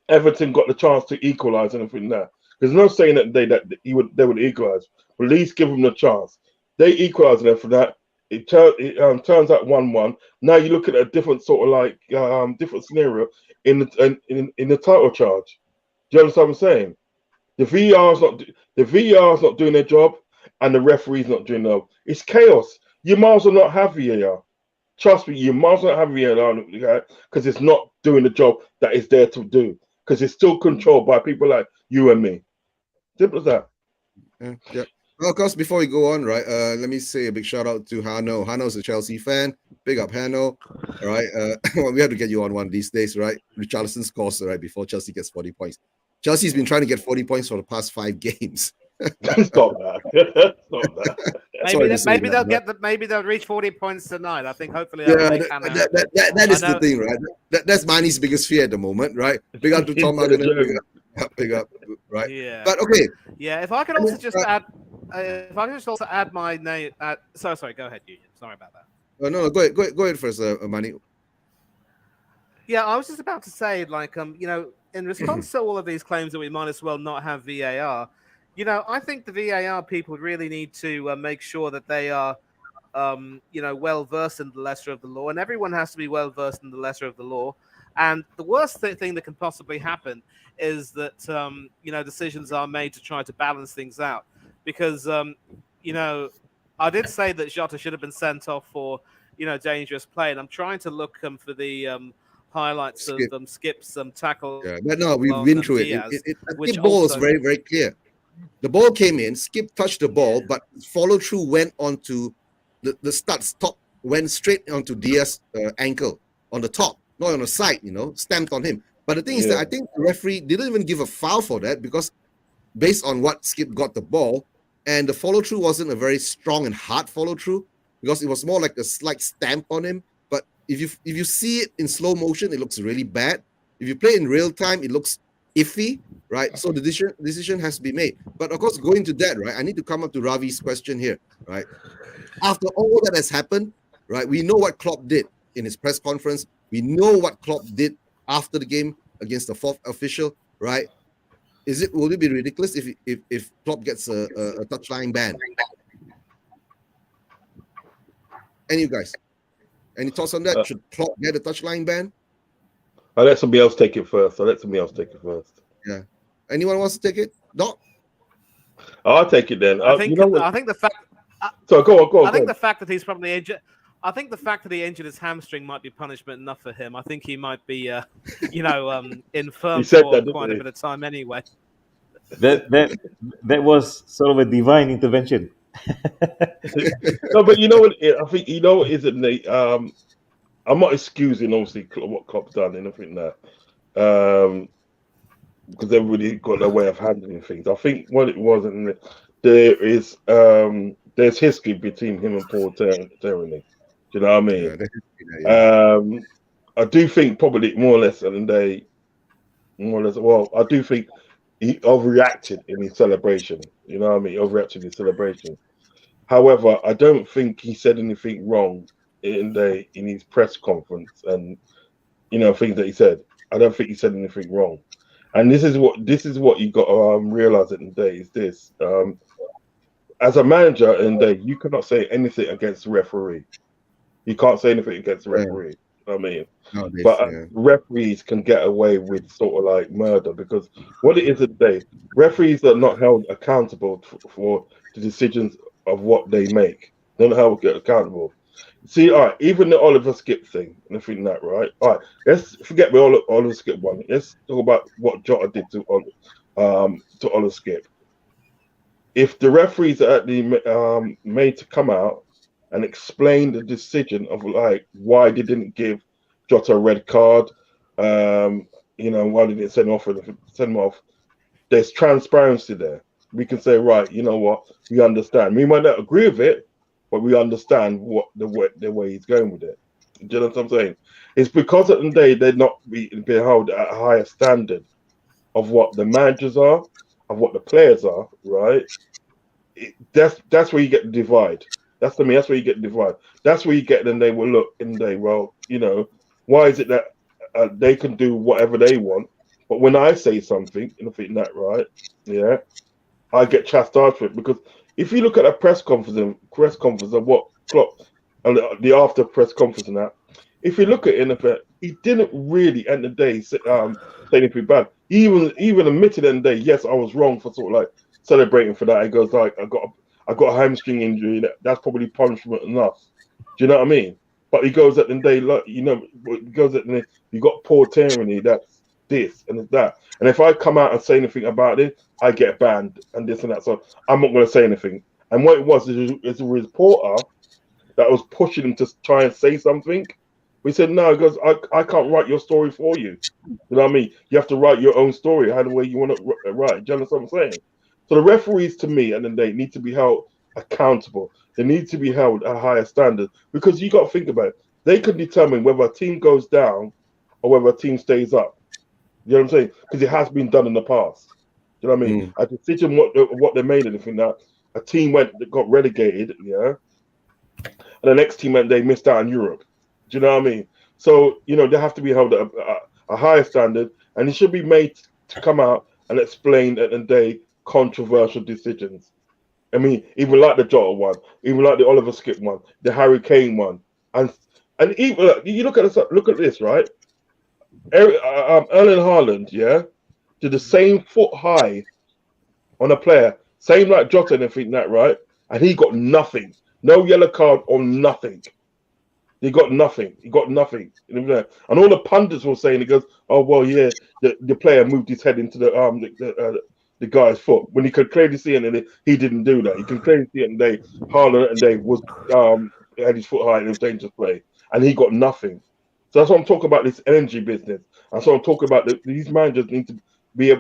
Everton got the chance to equalise and everything there. There's no saying that day that they would equalise. But at least give them the chance. They equalise and for that. It turns out 1-1. Now you look at a different sort of like different scenario in the title charge. Do you understand what I'm saying? The VAR's not doing their job. And the referee's not doing no. It's chaos. You might as well not have VAR. Trust me, you might as well not have VAR because it's not doing the job that it's there to do. Because it's still controlled by people like you and me. Simple as that.
Yeah. Well, of course, before we go on, right, let me say a big shout out to Hano. Hano's a Chelsea fan. Big up, Hano. All right. Well, we have to get you on one of these days, right? Richarlison scores, right, before Chelsea gets 40 points. Chelsea's been trying to get 40 points for the past 5 games.
Stop that. Stop that.
Maybe they'll reach 40 points tonight. I think hopefully
that is the thing, right? That's Manny's biggest fear at the moment, right? Big up to Tom Hagen, big up, right?
Yeah.
But okay.
Yeah, if I could also just add my name. Sorry, go ahead, Union. Sorry about that.
No, go ahead first, Manny.
Yeah, I was just about to say, like, in response to all of these claims that we might as well not have VAR. I think the VAR people really need to make sure that they are, well versed in the letter of the law, and everyone has to be well versed in the letter of the law. And the worst thing that can possibly happen is that decisions are made to try to balance things out. Because I did say that Jota should have been sent off for dangerous play, and I'm trying to look for the highlights of skips, tackle.
Yeah, but no, we've been through it. The ball is very, very clear. The ball came in, Skip touched the ball, but follow through went onto the studs top, went straight onto Diaz's ankle on the top, not on the side, stamped on him. But the thing is that I think the referee didn't even give a foul for that because based on what Skip got the ball, and the follow through wasn't a very strong and hard follow through because it was more like a slight stamp on him. But if you see it in slow motion, it looks really bad. If you play in real time, it looks iffy, right? So the decision has to be made. But of course, going to that, right, I need to come up to Ravi's question here, right? After all that has happened, right, we know what Klopp did in his press conference. We know what Klopp did after the game against the fourth official, right? Will it be ridiculous if Klopp gets a touchline ban? Any of you guys? Any thoughts on that? Should Klopp get a touchline ban?
I'll let somebody else take it first.
Yeah.
Anyone wants to take it? No.
I'll take it then.
I think the fact.
So go on.
I think the fact that he's probably injured. I think the fact that he injured his hamstring might be punishment enough for him. I think he might be, infirm for quite a bit of time anyway.
That was sort of a divine intervention.
No, but you know what? I think isn't the I'm not excusing obviously what Klopp's done and everything that, because everybody got their way of handling things. I think what it was, and there's history between him and Paul Terry. Do you know what I mean? Yeah. I do think probably more or less. Well, I do think he overreacted in his celebration. You know what I mean? Overreacted in his celebration. However, I don't think he said anything wrong in his press conference and things that he said. I don't think he said anything wrong. And this is what you got to realize at the day is this: as a manager, you cannot say anything against the referee. You can't say anything against the referee. I mean,
Nowadays,
but
yeah.
referees can get away with sort of like murder because what it is today, referees are not held accountable for the decisions of what they make. They're not held accountable. See, all right, even the Oliver Skip thing, and I think that, right? All right, let's forget the Oliver Skip one. Let's talk about what Jota did to Oliver Skip. If the referees are actually made to come out and explain the decision of like why they didn't give Jota a red card, why they didn't send him off, there's transparency there. We can say, right, you know what, we understand. We might not agree with it, but we understand what the way he's going with it. Do you know what I'm saying? It's because at the day they're not being held at a higher standard of what the managers are, of what the players are, right? That's where you get the divide. That's where you get the divide. That's where you get then they will look and they, well, why is it that they can do whatever they want, but when I say something, and I think that right, yeah, I get chastised for it because if you look at a press conference of what Klopp and the after press conference and that, if you look at it in effect, he didn't really end the day say anything bad. He even admitted in the day, yes, I was wrong for sort of like celebrating for that. He goes like, I got a hamstring injury. That's probably punishment enough. Do you know what I mean? But he goes at the day, like, he goes at the day, you got poor tyranny. That's this and it's that. And if I come out and say anything about it, I get banned and this and that. So I'm not going to say anything. And what it was is a reporter that was pushing him to try and say something. We said, no, because I can't write your story for you. You know what I mean? You have to write your own story, how the way you want to write. Do you understand what I'm saying? So the referees, to me, and then they need to be held accountable. They need to be held at a higher standard because you got to think about it. They can determine whether a team goes down or whether a team stays up. You know what I'm saying? Because it has been done in the past. You know what I mean? A decision what they made, anything that a team got relegated, yeah, and the next team they missed out in Europe. Do you know what I mean? So they have to be held at a higher standard, and it should be made to come out and explain at the day controversial decisions. I mean, even like the Jota one, even like the Oliver Skip one, the Harry Kane one, and even you look at this, right? Erling Haaland, yeah, did the same foot high on a player, same like Jota and everything that, right? And he got nothing, no yellow card or nothing. He got nothing. He got nothing. And all the pundits were saying, he goes, "Oh well, yeah, the player moved his head into the guy's foot." When he could clearly see it, and he didn't do that. He could clearly see it, and Haaland and Dave was had his foot high and it was dangerous play, and he got nothing. So that's what I'm talking about. This energy business. That's what I'm talking about. These managers need to be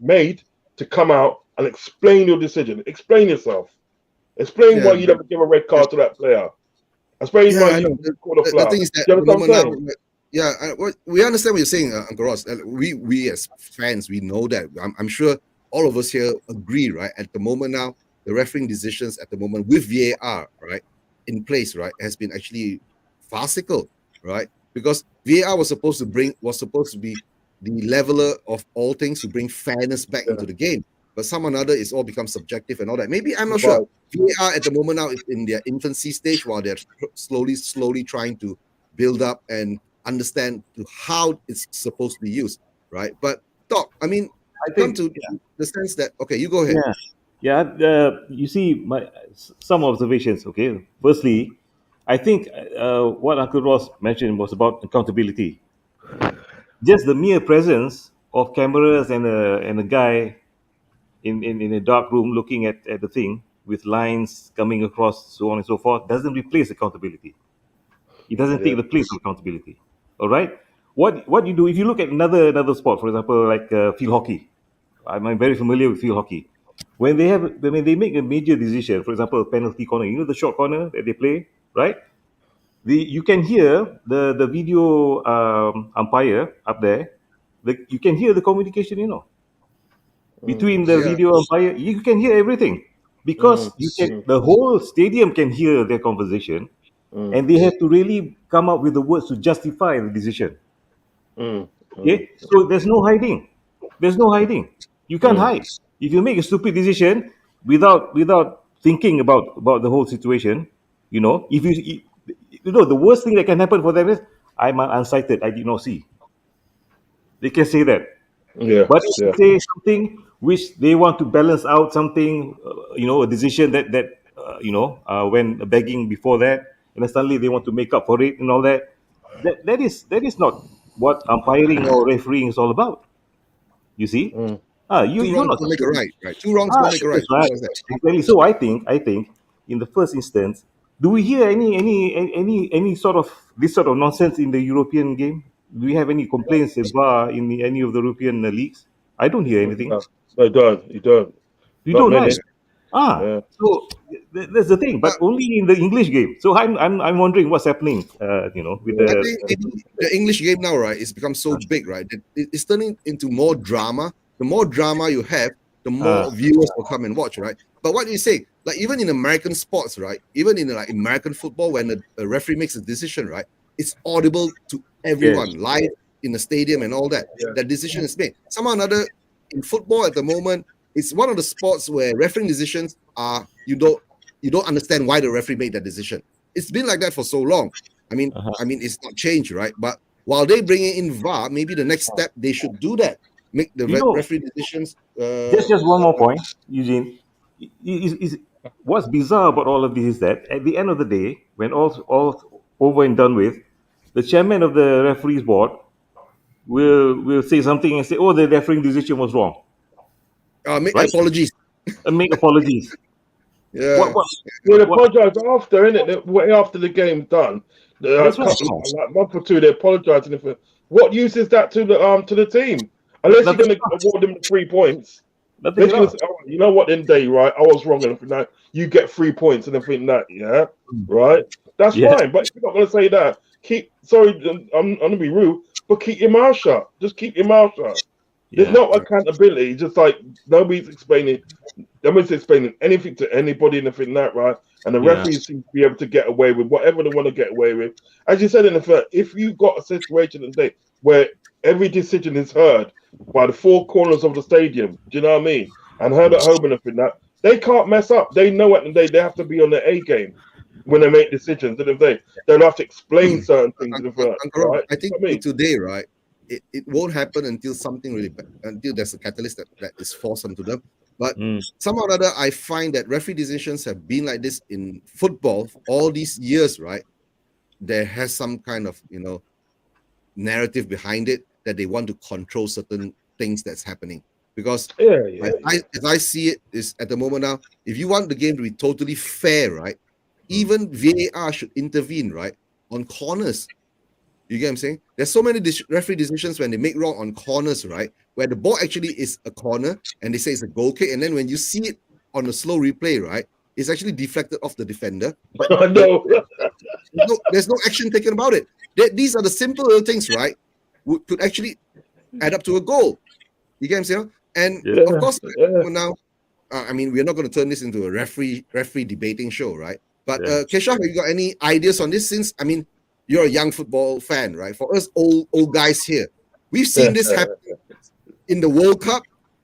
made to come out and explain your decision. Explain yourself. Explain why you never give a red card to that player. Explain why you call a foul.
The thing is that
You understand what I'm saying?
we understand what you're saying, Uncle Ross. We as fans, we know that. I'm sure all of us here agree, right? At the moment now, the refereeing decisions at the moment with VAR, right, in place, right, has been actually farcical, right? Because VAR was supposed to be the leveler of all things to bring fairness back into the game. But some another, it's all become subjective and all that. Maybe, I'm not sure. VAR at the moment now is in their infancy stage while they're slowly trying to build up and understand to how it's supposed to be used, right? But I mean, I think to the sense that, okay, you go ahead.
You see, some observations. Okay, firstly, I think what Uncle Ross mentioned was about accountability. Just the mere presence of cameras and a guy in a dark room looking at the thing with lines coming across, so on and so forth, doesn't replace accountability. It doesn't take the place of accountability. All right. What you do if you look at another sport, for example, like field hockey. I'm very familiar with field hockey. When they make a major decision, for example, a penalty corner, the short corner that they play, right? You can hear the video umpire up there. You can hear the communication, between the video umpire. You can hear everything because the whole stadium can hear their conversation, and they have to really come up with the words to justify the decision. Okay, so there's no hiding. You can't hide. If you make a stupid decision without thinking about the whole situation, if the worst thing that can happen for them is, I'm unsighted. I did not see. They can say that.
Yeah,
But if
yeah.
they say something which they want to balance out something, a decision that when begging before that, and then suddenly they want to make up for it and all that. That is not what umpiring or refereeing is all about. You see,
Mm.
Two
you're
wrongs
not.
don't make a right, right? Two wrongs don't make a right.
That's right. Exactly. So I think in the first instance, do we hear any sort of this sort of nonsense in the European game? Do we have any complaints in VAR in any of the European leagues? I don't hear anything.
No, they don't. You don't.
You
Not
don't, right?
many. Yeah.
So that's the thing, but
But
only in the English game. So I'm wondering what's happening. With
I
the
think maybe the English game now, right, it's become so big, right? That it's turning into more drama. The more drama you have, the more viewers will come and watch, right? But what do you say? Like even in American sports, right? Even in like American football, when a referee makes a decision, right, it's audible to everyone live in the stadium and all that.
Yeah.
That decision is made. Somehow or another, in football at the moment, it's one of the sports where refereeing decisions are you don't understand why the referee made that decision. It's been like that for so long. I mean, it's not changed, right? But while they bring in VAR, maybe the next step they should do that. Make the referee decisions.
Just one more point, Eugene. What's bizarre about all of this is that at the end of the day, when all over and done with, the chairman of the referees board will say something and say, "Oh, the refereeing decision was wrong,"
Make
right?
apologies.
And make apologies.
Yeah.
What?
Well, they
what
apologise after, innit? Way after the game's done.
That's right.
Like a month or two, they apologising. What use is that to the team? Unless you're
Nothing
going to award them 3 points.
Nothing
They're going
else.
to say, oh, you know what, then day, right? I was wrong and everything that. You get 3 points and everything that, yeah? Right? That's
Yeah.
fine. But if you're not going to say that, I'm going to be rude, but keep your mouth shut. Just keep your mouth shut. There's
Yeah.
no accountability. Just like nobody's explaining anything to anybody and everything that, right? And the referees seem to be able to get away with whatever they want to get away with. As you said in the first, if you've got a situation today where every decision is heard by the four corners of the stadium, do you know what I mean? And heard at home and everything that, they can't mess up. They know at the day they have to be on their A game when they make decisions. And if they'll have to explain certain things in the first, right?
I think today, right, it won't happen until something really bad, until there's a catalyst that is forced onto them. But somehow or other, I find that referee decisions have been like this in football all these years, right? There has some kind of, narrative behind it that they want to control certain things that's happening. Because as I see it, is at the moment now, if you want the game to be totally fair, right, even VAR should intervene, right, on corners. You get what I'm saying? There's so many referee decisions when they make wrong on corners, right? Where the ball actually is a corner and they say it's a goal kick. And then when you see it on a slow replay, right, it's actually deflected off the defender. But
no.
there's no action taken about it. These are the simple little things, right? Could actually add up to a goal. You get what I'm saying? And of course, now, we're not going to turn this into a referee debating show, right? But Kesha, have you got any ideas on this? Since, you're a young football fan, right? For us old guys here, we've seen this happen in the World Cup,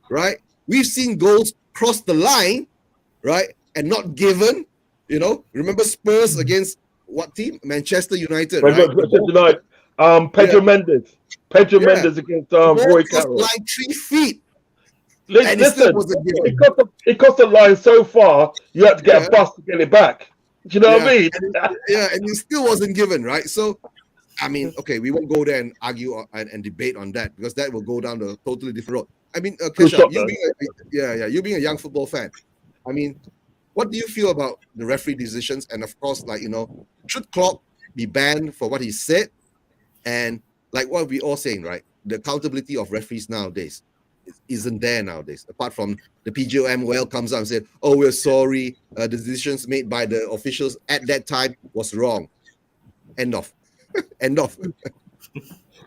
right? We've seen goals cross the line, right, and not given. Remember Spurs against what team? Manchester United, right?
Pedro Mendes. Mendes against Roy Carroll.
Like 3 feet.
Listen, it cost the line so far, you had to get a bus to get it back. Do you know what I mean?
And it still wasn't given, right? So, okay, we won't go there and argue and debate on that because that will go down a totally different road. Kesha, you being a young football fan, what do you feel about the referee decisions? And of course, should Klopp be banned for what he said? And like what we all saying, right? The accountability of referees nowadays isn't there nowadays. Apart from the PGMOL comes out and said, "Oh, we're sorry. The decisions made by the officials at that time was wrong." End of. End of.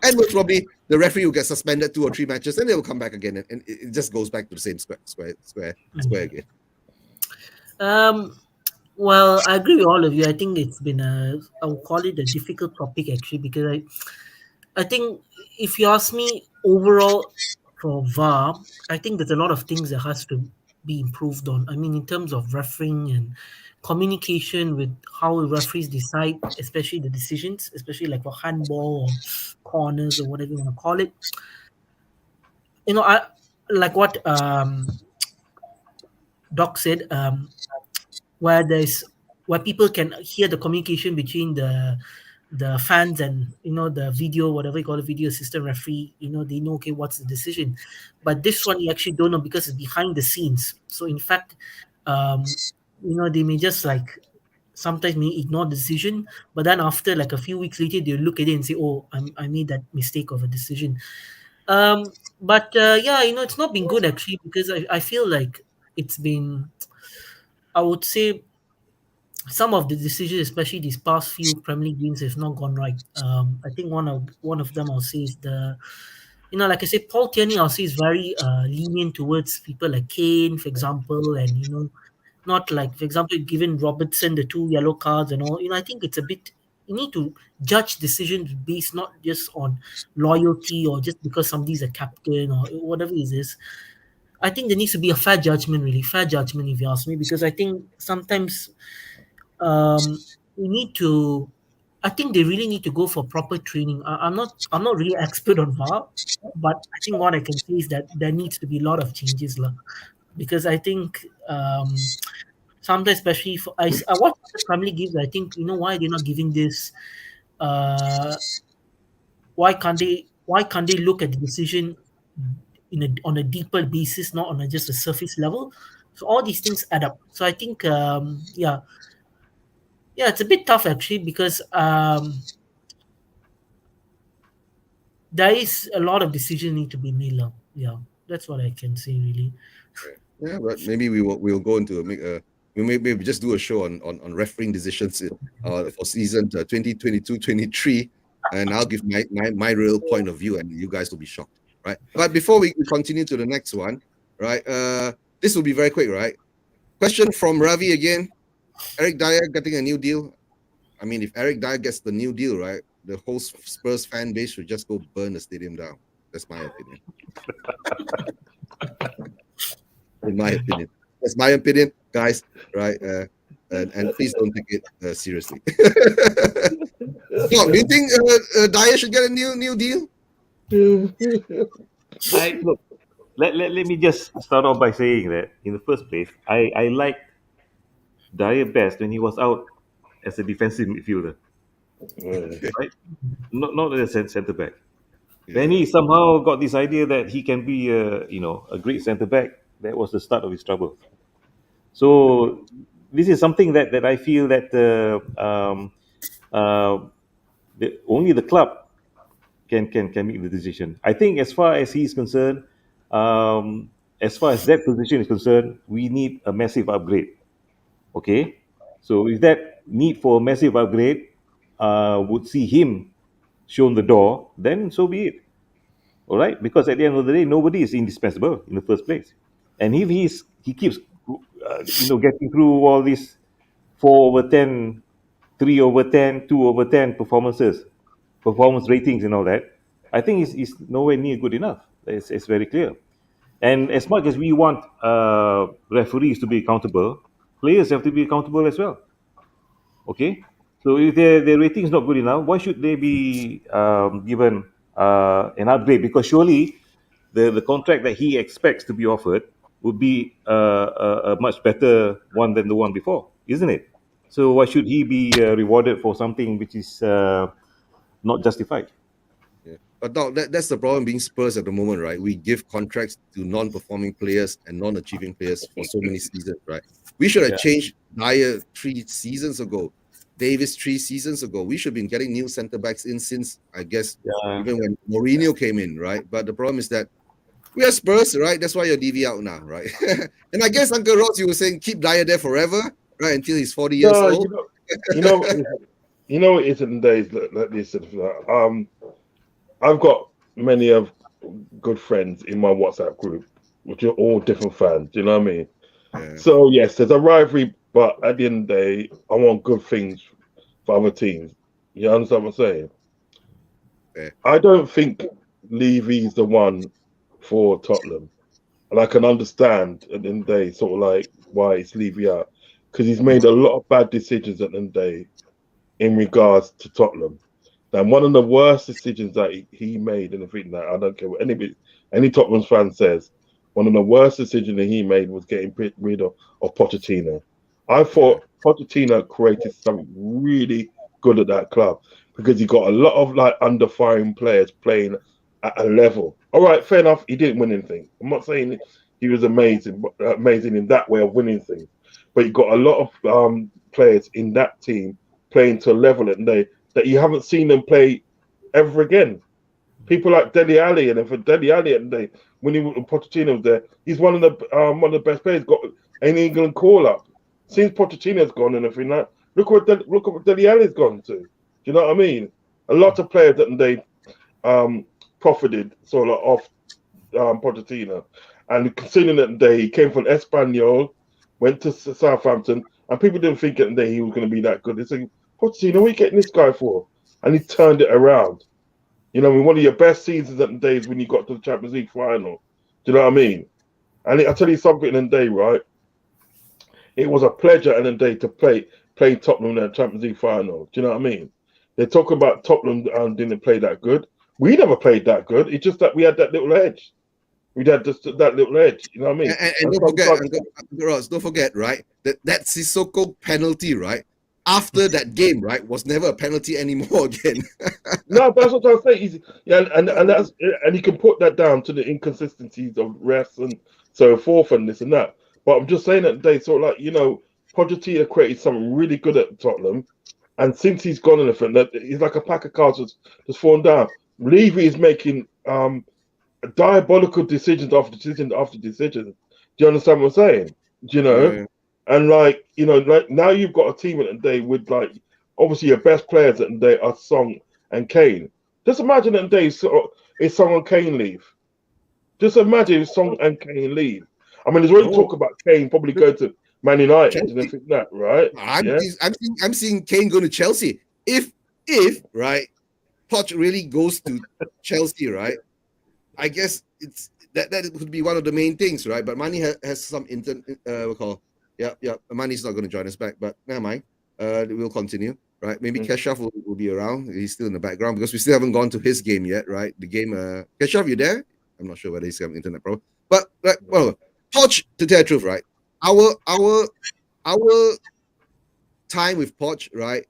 And most probably the referee will get suspended 2 or 3 matches, and they will come back again, and it just goes back to the same square again.
Well, I agree with all of you. I think it's been I would call it a difficult topic actually, because I think if you ask me overall for VAR, I think there's a lot of things that has to be improved on. I mean, in terms of refereeing and communication with how referees decide, especially the decisions, especially like for handball or corners or whatever you want to call it. I like what Doc said, where there's where people can hear the communication between the fans and the video, whatever you call it, video assistant referee. They know, okay, what's the decision. But this one you actually don't know because it's behind the scenes. So in fact, they may just like sometimes may ignore the decision, but then after like a few weeks later they'll look at it and say, oh, I made that mistake of a decision. But yeah, it's not been good actually, because I feel like it's been, I would say, some of the decisions, especially these past few Premier League games, have not gone right. I think one of them I'll say is like I said, Paul Tierney, I'll say, is very lenient towards people like Kane, for example, and not like, for example, giving Robertson the 2 yellow cards and all. I think it's a bit. You need to judge decisions based not just on loyalty or just because somebody's a captain or whatever it is. I think there needs to be a fair judgment, really fair judgment, if you ask me, because I think sometimes we need to. I think they really need to go for proper training. I'm not really expert on VAR, but I think what I can say is that there needs to be a lot of changes, lah. Because I think sometimes, especially for I watch other Premier League games, I think why they're not giving this. Uh, why can't they look at the decision on a deeper basis, not on just a surface level? So all these things add up. So I think yeah, it's a bit tough actually, because there is a lot of decision need to be made now. Yeah, that's what I can say really.
Yeah, but maybe we'll go into we maybe just do a show on refereeing decisions for season 2022-23, and I'll give my real point of view, and you guys will be shocked, right? But before we continue to the next one, right? This will be very quick, right? Question from Ravi again. Eric Dyer getting a new deal. I mean, if Eric Dyer gets the new deal, right, the whole Spurs fan base should just go burn the stadium down. That's my opinion. In my opinion, that's my opinion, guys. Right? And please don't take it seriously. So, do you think Dyer should get a new deal?
Look, let me just start off by saying that in the first place, I liked Dyer best when he was out as a defensive midfielder, right? Not as a centre back. Then he somehow got this idea that he can be a great centre back. That was the start of his trouble. So this is something that I feel that only the club can make the decision. I think as far as he's concerned, as far as that position is concerned, we need a massive upgrade. Okay, so if that need for a massive upgrade would see him shown the door, then so be it. All right, because at the end of the day, nobody is indispensable in the first place, and if he keeps getting through all these 4/10, 3/10, 2/10 performance ratings and all that, I think it's nowhere near good enough. It's very clear. And as much as we want referees to be accountable, players have to be accountable as well. Okay, so if their rating is not good enough, why should they be given an upgrade? Because surely the contract that he expects to be offered would be a much better one than the one before, isn't it? So why should he be rewarded for something which is not justified?
Yeah. But Doc, that's the problem being Spurs at the moment, right? We give contracts to non-performing players and non-achieving players for so many seasons, right? We should have changed Dyer 3 seasons ago, Davis 3 seasons ago. We should have been getting new centre backs in since, I guess, even when Mourinho came in, right? But the problem is that we are Spurs, right? That's why you're DV out now, right? And I guess, Uncle Ross, you were saying keep Dyer there forever, right? Until he's 40 years old.
You know, it is in days like this. I've got many of good friends in my WhatsApp group, which are all different fans. Do you know what I mean? Yeah. So yes, there's a rivalry, but at the end of the day, I want good things for other teams. You understand what I'm saying? Yeah. I don't think Levy's the one for Tottenham. and I can understand at the end of the day sort of like why it's Levy out, because he's made a lot of bad decisions at the end of the day in regards to Tottenham. And one of the worst decisions that he made, and I think that I don't care what any Tottenham fan says, one of the worst decisions that he made was getting rid of Pochettino. I thought Pochettino created something really good at that club because he got a lot of like under-firing players playing at a level. All right, fair enough. He didn't win anything. I'm not saying he was amazing in that way of winning things, but he got a lot of players in that team playing to a level that you haven't seen them play ever again. People like Dele Alli, and for Dele Alli, when Pochettino was there, he's one of the best players. Got an England call up. Since Pochettino's gone and everything like, look what Dele Alli's gone to. Do you know what I mean? A lot of players that they profited sort of off Pochettino, and considering that he came from Espanyol, went to Southampton, and people didn't think that he was going to be that good. They said, Pochettino, what are you getting this guy for? And he turned it around. You know, one of your best seasons at the days when you got to the Champions League final. Do you know what I mean? And I tell you something in the day, right? It was a pleasure in the day to play Tottenham in the Champions League final. Do you know what I mean? They talk about Tottenham didn't play that good. We never played that good. It's just that we had that little edge. We had just that little edge. You know what I mean?
And don't forget, right? That's the so-called penalty, right? After that game, right, was never a penalty anymore again.
No, but that's what I'm saying. And you can put that down to the inconsistencies of refs and so forth and this and that. But I'm just saying that they sort of like, you know, Pochettino created something really good at Tottenham, and since he's gone and everything, that he's like a pack of cards just fallen down. Levy is making diabolical decisions after decision after decision. Do you understand what I'm saying? Do you know?
Yeah.
And like, you know, like now you've got a team at the day with like obviously your best players at the day are Son and Kane. Just imagine at the day if Son and Kane leave. Just imagine if Son and Kane leave. I mean, there's already talk about Kane probably going to Man United and everything like that, right?
I'm seeing Kane going to Chelsea. If right, Poch really goes to Chelsea, right? I guess it's that could be one of the main things, right? But Manny has some Manny's not going to join us back, but never mind. We'll continue, right? Maybe Keshav will be around. He's still in the background because we still haven't gone to his game yet, right? The game, Keshav, you there? I'm not sure whether he's having internet problem. But well, Poch, to tell the truth, right? Our time with Poch, right?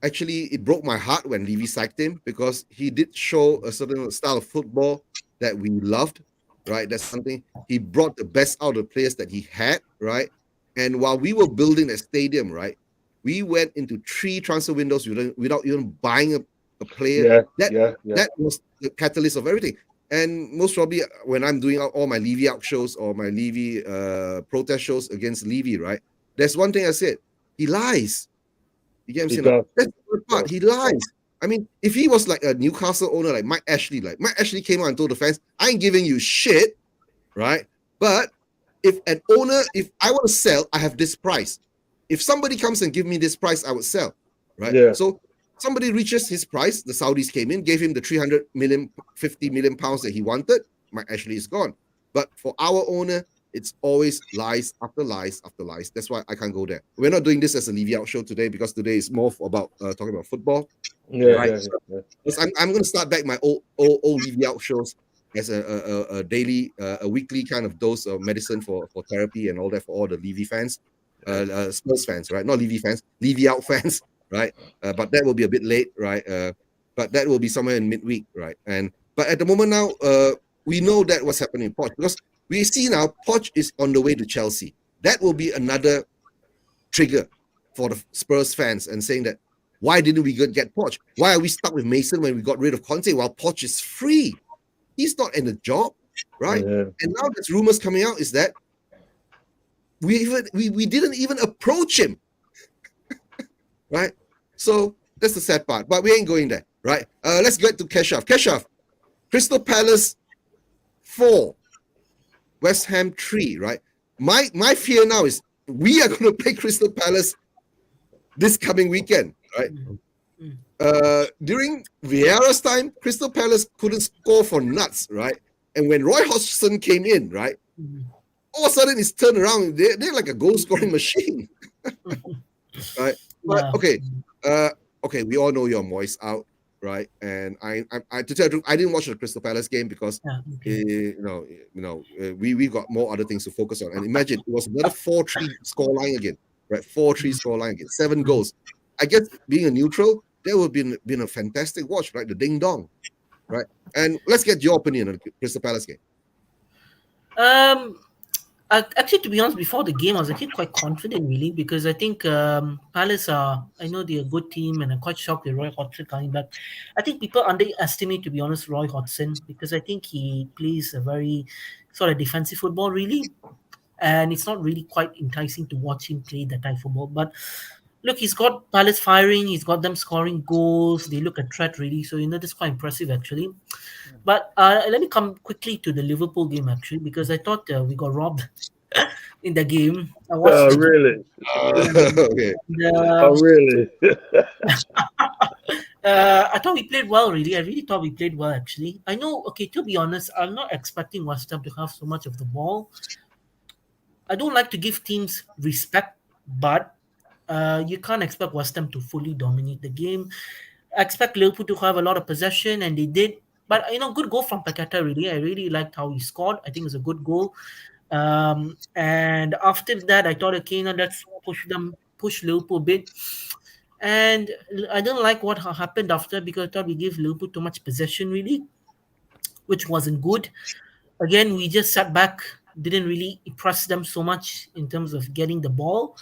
Actually, it broke my heart when Levy sacked him because he did show a certain style of football that we loved, right? That's something he brought the best out of the players that he had, right? And while we were building a stadium, right, we went into 3 transfer windows without even buying a player. That was the catalyst of everything. And most probably when I'm doing all my Levy out shows or my Levy protest shows against Levy, right, there's one thing I said: he lies. You get what I'm saying? That's the good part. He lies. I mean, if he was like a Newcastle owner like Mike Ashley came out and told the fans, I ain't giving you shit, right? But if I want to sell, I have this price. If somebody comes and give me this price, I would sell, right?
Yeah.
So somebody reaches his price. The Saudis came in, gave him the 300 million, 50 million pounds that he wanted. Mike Ashley is gone. But for our owner, it's always lies after lies after lies. That's why I can't go there. We're not doing this as a Levy out show today because today is more about talking about football. I'm going to start back my old Levy out shows as a daily, a weekly kind of dose of medicine for therapy and all that for all the Levy fans, Spurs fans, right? Not Levy fans, Levy out fans, right? But that will be a bit late, right? But that will be somewhere in midweek, right? But at the moment now, we know that what's happening in Poch because we see now Poch is on the way to Chelsea. That will be another trigger for the Spurs fans and saying that why didn't we get Poch? Why are we stuck with Mason when we got rid of Conte while Poch is free? He's not in a job, right? Yeah. And now there's rumors coming out is that we didn't even approach him, right? So that's the sad part. But we ain't going there, right? Let's get to Keshav. Keshav, Crystal Palace 4. West Ham 3, right? My fear now is we are going to play Crystal Palace this coming weekend, right? During Vieira's time, Crystal Palace couldn't score for nuts, right? And when Roy Hodgson came in, right, All of a sudden it's turned around. They're like a goal scoring machine, right? But
Yeah.
okay, we all know you're Moyes out, right? And I to tell you the truth, I didn't watch the Crystal Palace game because
Yeah. Okay.
we got more other things to focus on. And imagine it was another 4-3 scoreline again, right? 4-3 scoreline again, 7 goals. I guess being a neutral, that would have been a fantastic watch, right? The ding dong, right? And let's get your opinion on the Crystal Palace game.
Actually, to be honest, before the game, I was actually quite confident, really, because I think Palace are. I know they're a good team, and I'm quite shocked with Roy Hodgson coming back. I think people underestimate, to be honest, Roy Hodgson because I think he plays a very sort of defensive football, really, and it's not really quite enticing to watch him play that type of football. But look, he's got Palace firing, he's got them scoring goals. They look a threat, really. So that's quite impressive, actually. But let me come quickly to the Liverpool game, actually, because I thought we got robbed in the game. I watched the
Really?
Okay.
Oh, really?
I thought we played well, really. I really thought we played well, actually. I know, okay, to be honest, I'm not expecting West Ham to have so much of the ball. I don't like to give teams respect, but you can't expect West Ham to fully dominate the game. I expect Liverpool to have a lot of possession, and they did. But good goal from Paqueta. Really, I really liked how he scored. I think it's a good goal. And after that, I thought, okay, let's push Liverpool a bit. And I don't like what happened after because I thought we gave Liverpool too much possession, really, which wasn't good. Again, we just sat back, didn't really impress them so much in terms of getting the ball.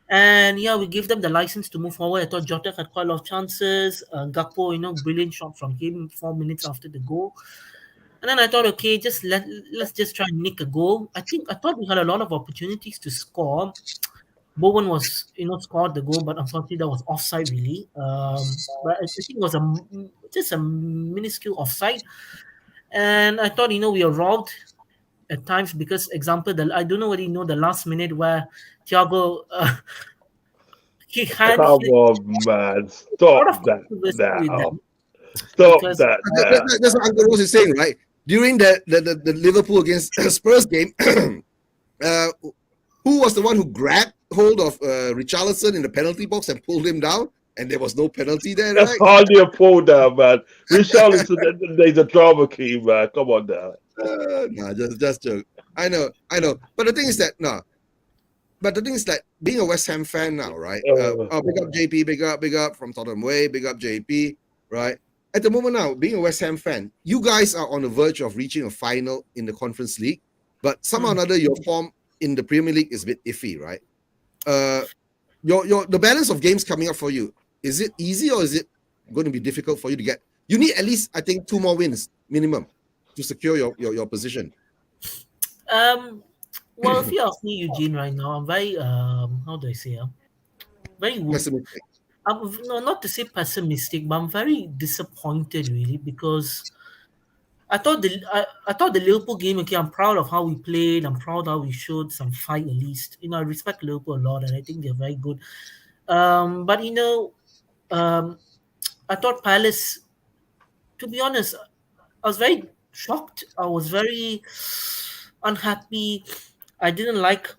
And yeah, we gave them the license to move forward. I thought Jota had quite a lot of chances. Gakpo, brilliant shot from him 4 minutes after the goal. And then I thought, okay, let's just try and nick a goal. I thought we had a lot of opportunities to score. Bowen was, scored the goal, but unfortunately that was offside, really. But I think it was just a minuscule offside. And I thought, we were robbed at times because, example, I don't know whether you know the last minute where Thiago he had
Come
a
on, man.
lot
Stop
of
that
controversy with
now.
them
Stop
because
that now.
That's what Uncle Rose is saying, right? During the Liverpool against Spurs game, who was the one who grabbed hold of Richarlison in the penalty box and pulled him down? And there was no penalty there,
That's
right?
hardly a pull down, man. Richarlison, there's a drama key, man. Come on now.
No, just joke. I know. But the thing is that being a West Ham fan now, right? Big up JP, big up from Tottenham Way, big up JP, right? At the moment now, being a West Ham fan, you guys are on the verge of reaching a final in the Conference League, but somehow or another your form in the Premier League is a bit iffy, right? The balance of games coming up for you, is it easy or is it going to be difficult for you to get? You need at least, I think, 2 more wins minimum to secure your position.
Well, if you ask me, Eugene, right now, I'm very how do I say, very
Pessimistic.
no, not to say pessimistic, but I'm very disappointed, really, because I thought the Liverpool game. Okay, I'm proud of how we played. I'm proud how we showed some fight at least. I respect Liverpool a lot, and I think they're very good. But I thought Palace. To be honest, I was very shocked. I was very unhappy. I didn't like,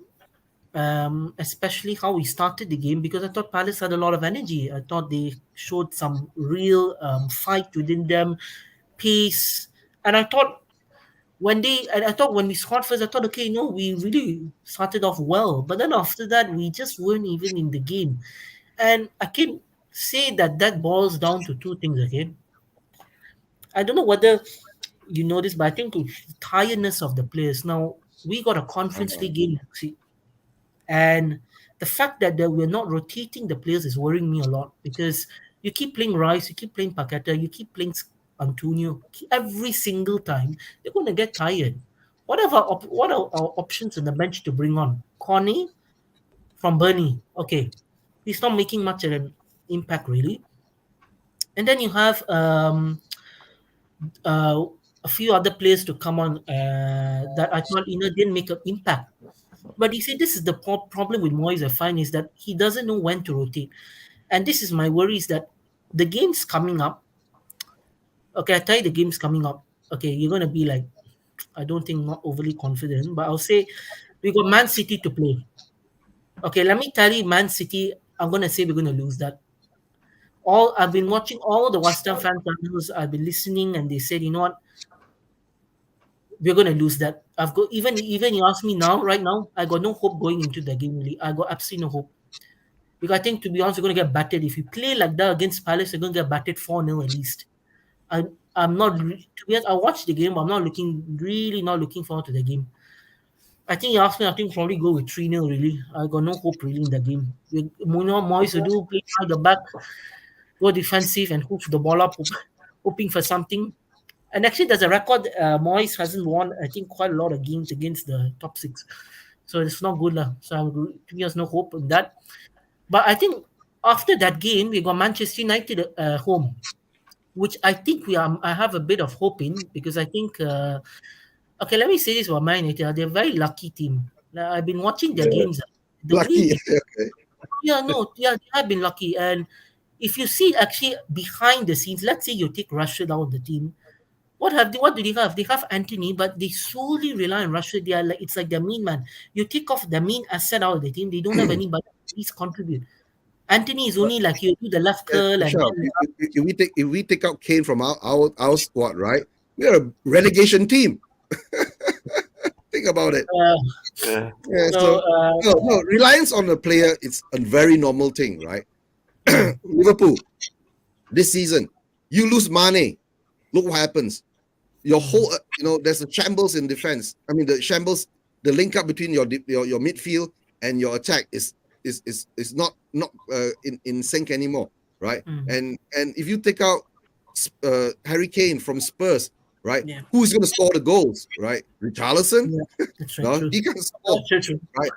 especially how we started the game because I thought Palace had a lot of energy. I thought they showed some real fight within them, pace, and I thought when we scored first, I thought, okay, we really started off well, but then after that, we just weren't even in the game, and I can say that boils down to two things again. I don't know whether you know this, but I think it's the tiredness of the players. Now we got a Conference League game next week, and the fact that we're not rotating the players is worrying me a lot because you keep playing Rice, you keep playing Paqueta, you keep playing Antonio every single time. They're going to get tired. What are our options on the bench to bring on? Connie from Burnley. Okay, he's not making much of an impact really. And then you have a few other players to come on that I thought didn't make an impact. But you see, this is the problem with Moyes. I find is that he doesn't know when to rotate, and this is my worry: is that the game's coming up. Okay, I tell you, the game's coming up. Okay, you're gonna be like, I don't think, not overly confident, but I'll say we got Man City to play. Okay, let me tell you, Man City, I'm gonna say we're gonna lose that. All I've been watching all the West Ham fan channels, I've been listening, and they said, you know what, we're gonna lose that. I've got even you ask me now, right now, I got no hope going into the game. Really, I got absolutely no hope. Because I think, to be honest, we're gonna get battered. If you play like that against Palace, you're gonna get battered 4-0 at least. I'm not to be honest, I watched the game, but I'm not really not looking forward to the game. I think you asked me, I think probably go with 3-0 really. I got no hope really in the game. Moyes will do play out the back, go defensive and hook the ball up, hoping for something. And actually, there's a record. Moyes hasn't won, I think, quite a lot of games against the top six, so it's not good lah. So to be honest, no hope in that. But I think after that game, we got Manchester United home, which I think I have a bit of hope in, because I think. Okay, let me say this about Man United. They're a very lucky team. I've been watching their games. The way
Lucky.
they,
Okay.
they have been lucky. And if you see actually behind the scenes, let's say you take Rashford out of the team, what do they have? They have Anthony, but they solely rely on Rashford. They are like, it's like their main man. You take off the main asset out of the team, they don't have anybody to please contribute. Anthony is only like you do the left curl and
Michelle, if we take out Kane from our squad, right? We are a relegation team. Think about it.
Yeah.
Yeah, so no, reliance on the player, it's a very normal thing, right? Liverpool, this season, you lose Mane, look what happens. Your whole, there's a shambles in defense. I mean, the link up between your midfield and your attack is not in sync anymore, right? And if you take out Harry Kane from Spurs, right?
Yeah.
Who's going to score the goals, right? Richarlison?
Yeah, that's right,
No,
true.
he can't score,
True.
right?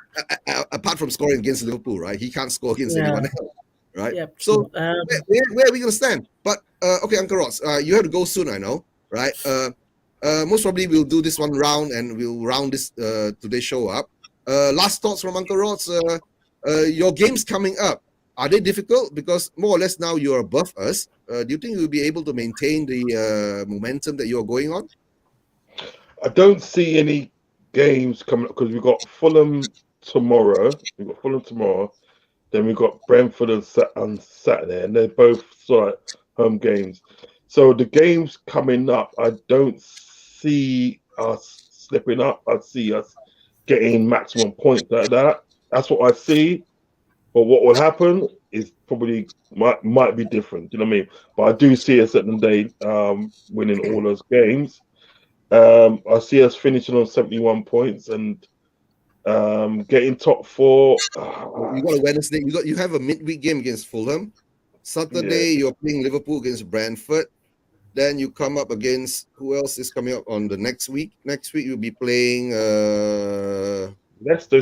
Apart from scoring against Liverpool, right? He can't score against anyone else, right?
Yeah,
So
true.
where are we going to stand? But okay, Uncle Ross, you have to go soon, I know, right? Most probably we'll do this one round and we'll round this today's show up. Last thoughts from Uncle Ross. Your games coming up, are they difficult? Because more or less now you're above us. Do you think you'll be able to maintain the momentum that you're going on?
I don't see any games coming up because we've got Fulham tomorrow. Then we've got Brentford on Saturday, and they're both sort of home games. So the games coming up, I don't see us slipping up. I see us getting maximum points like that. That's what I see. But what will happen is probably might be different. You know what I mean? But I do see us at the day winning all those games. I see us finishing on 71 points and getting top four.
You got a Wednesday. You have a midweek game against Fulham. Saturday you're playing Liverpool against Brentford. Then you come up against who else is coming up on the next week? Next week you'll be playing
Leicester.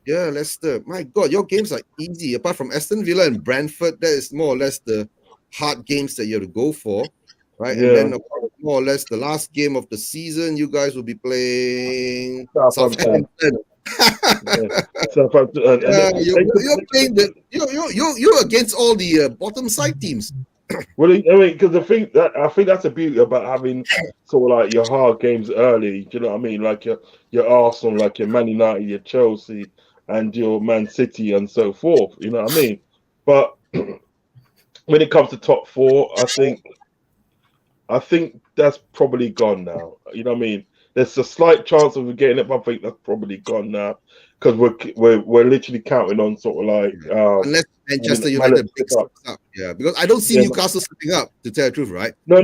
Yeah, Leicester. My God, your games are easy. Apart from Aston Villa and Brentford, that is more or less the hard games that you have to go for, right?
Yeah.
And then more or less the last game of the season, you guys will be playing
Southampton.
Southampton. You're playing you're against all the bottom side teams.
Well, I mean, because I think that's the beauty about having sort of like your hard games early. Do you know what I mean? Like your Arsenal, like your Man United, your Chelsea, and your Man City, and so forth. You know what I mean? But when it comes to top four, I think that's probably gone now. You know what I mean? There's a slight chance of getting it, but I think that's probably gone now because we're literally counting on sort of like
unless Manchester United picks up. Yeah, because I don't see Newcastle slipping up, to tell the truth, right?
No.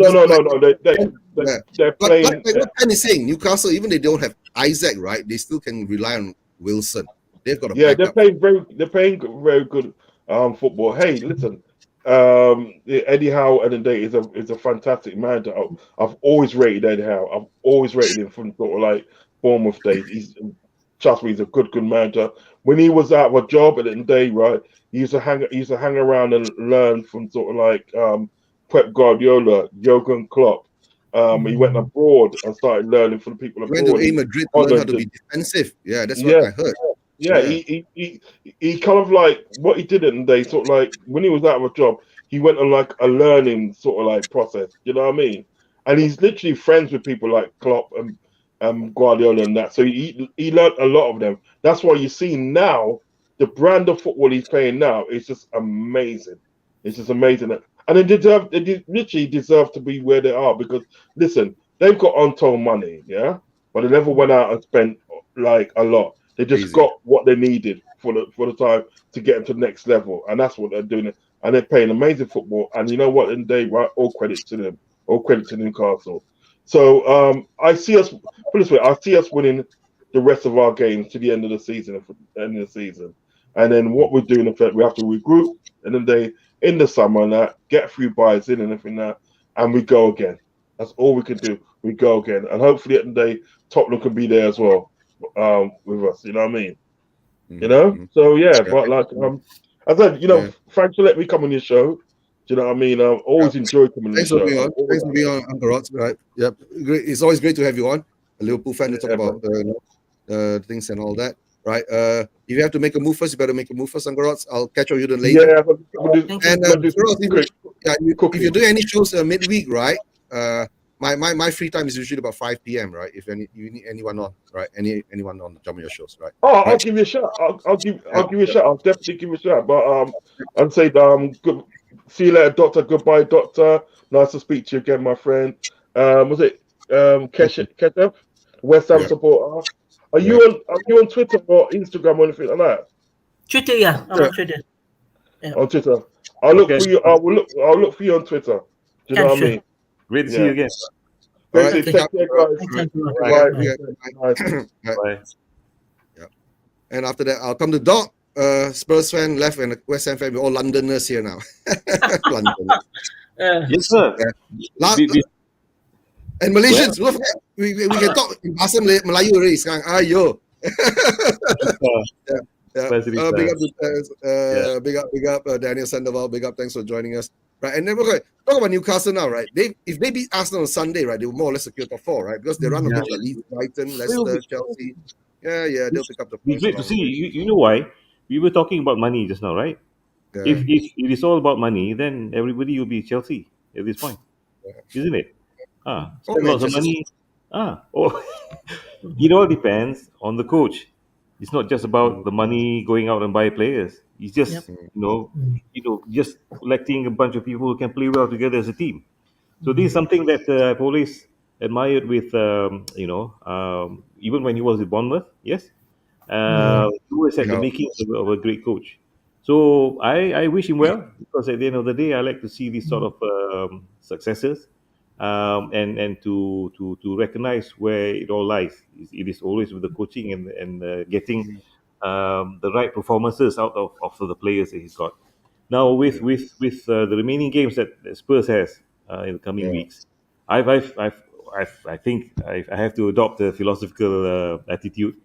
They're playing.
Like what Ken is saying, Newcastle, even they don't have Isaac, right? They still can rely on Wilson. They've got a
they're playing very good football. Hey, listen, Eddie Howe at the day is a fantastic manager. I've always rated Eddie Howe. I've always rated him from sort of like Bournemouth days. Trust me, he's a good manager. When he was out of a job at the end of the day, right, he used to hang around and learn from sort of like Pep Guardiola, Jurgen Klopp. He went abroad and started learning from the people abroad.
Went to Madrid to learn how to be defensive. Yeah, that's what I heard.
Yeah, he kind of like what he did in the day, sort of like when he was out of a job, he went on like a learning sort of like process. You know what I mean? and he's literally friends with people like Klopp and Guardiola and that. So he learned a lot of them. That's why you see now the brand of football he's playing now is just amazing. It's just amazing, and they literally deserve to be where they are because listen, they've got untold money, yeah, but they never went out and spent like a lot. They just
Easy.
got what they needed for the time to get them to the next level, and that's what they're doing. And they're playing amazing football. And you know what? In the day, right? All credit to them. All credit to Newcastle. So I see us put it this way. I see us winning the rest of our games to the end of the season. And then what we're doing, in fact, we have to regroup. And then they in the summer and that get a few buys in and everything that, and we go again. That's all we can do. We go again, and hopefully at the day Tottenham can be there as well with us. You know what I mean? You know. So yeah, but like I said, thanks for letting me come on your show. Do you know what I mean? I've always enjoyed coming on the
Thanks for
show.
being on. Thanks for being on, Uncle Rods. Right? Yep. Great. It's always great to have you on. A Liverpool fan to talk about things and all that. Right. If you have to make a move first, you better make a move first, Uncle Rods. I'll catch up with you then later.
Yeah.
And if you're doing any shows midweek, right? My free time is usually about 5 p.m. Right? If you need anyone on, right? Anyone on jump on your shows, right?
Oh,
right.
I'll give you a shot. I'll give you a shot. I'll definitely give you a shot. But I'd say good. See you later, Doctor. Goodbye, Doctor. Nice to speak to you again, my friend. Was it Keshev, West Ham supporter? Are you on Twitter or Instagram or anything like that?
Twitter, yeah. I'm on Twitter. Yeah.
On Twitter. I'll look for you. I'll look for you on Twitter. Do you know what I mean?
Great to see you again.
All right,
take care, guys.
Bye.
Yeah. And after that, I'll come to Doc. Spurs fan left and West Ham fan. We're all Londoners here now. Londoners.
Yes, sir.
And Malaysians, we can talk in Bahasa Melayu already sekarang. Ayo. Big up Daniel Sandoval. Big up. Thanks for joining us. Right, and then we're going to talk about Newcastle now, right? If they beat Arsenal on Sunday, right, they will more or less secure top 4, right? Because they run a bit like Leeds, Brighton, Leicester, Chelsea. Yeah, they'll pick up the points.
Great to see. You know why? We were talking about money just now, right?
Yeah.
If it is all about money, then everybody will be Chelsea at this point, isn't it? Spend lots of money. It all depends on the coach. It's not just about the money going out and buy players. It's just just collecting a bunch of people who can play well together as a team. So this is something that I've always admired with even when he was with Bournemouth. Yes, he always had the making of a great coach. So I wish him well because at the end of the day, I like to see these sort of successes. And to recognize where it all lies. It is always with the coaching and getting the right performances out of the players that he's got. Now with the remaining games that Spurs has in the coming weeks, I think I have to adopt a philosophical attitude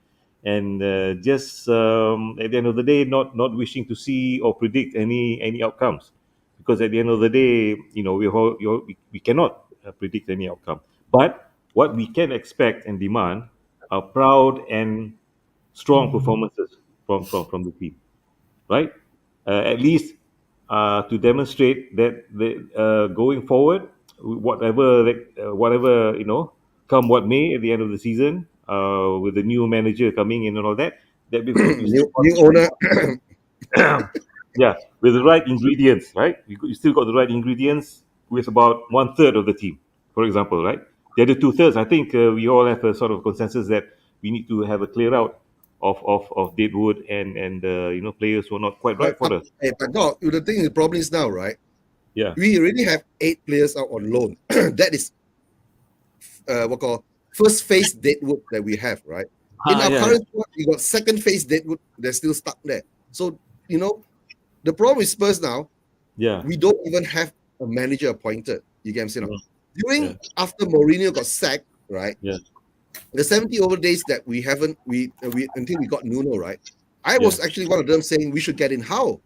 and just at the end of the day, not wishing to see or predict any outcomes, because at the end of the day, we cannot predict any outcome. But what we can expect and demand are proud and strong performances from the team, right? At least to demonstrate that going forward, whatever come what may at the end of the season, with the new manager coming in and all that,
new owner.
Yeah, with the right ingredients, right? You still got the right ingredients with about 1/3 of the team, for example, right? The other 2/3, I think we all have a sort of consensus that we need to have a clear out of Deadwood and players who are not quite right for us.
But Doc, the thing, the problem is now, right?
Yeah.
We already have 8 players out on loan. That is first phase Deadwood that we have, right? In our current squad, we got second phase Deadwood. They're still stuck there. So the problem with Spurs now, we don't even have a manager appointed. You get what I'm saying? After Mourinho got sacked, right?
Yeah.
The 70 over days that we haven't until we got Nuno, right? I was actually one of them saying we should get in Howe,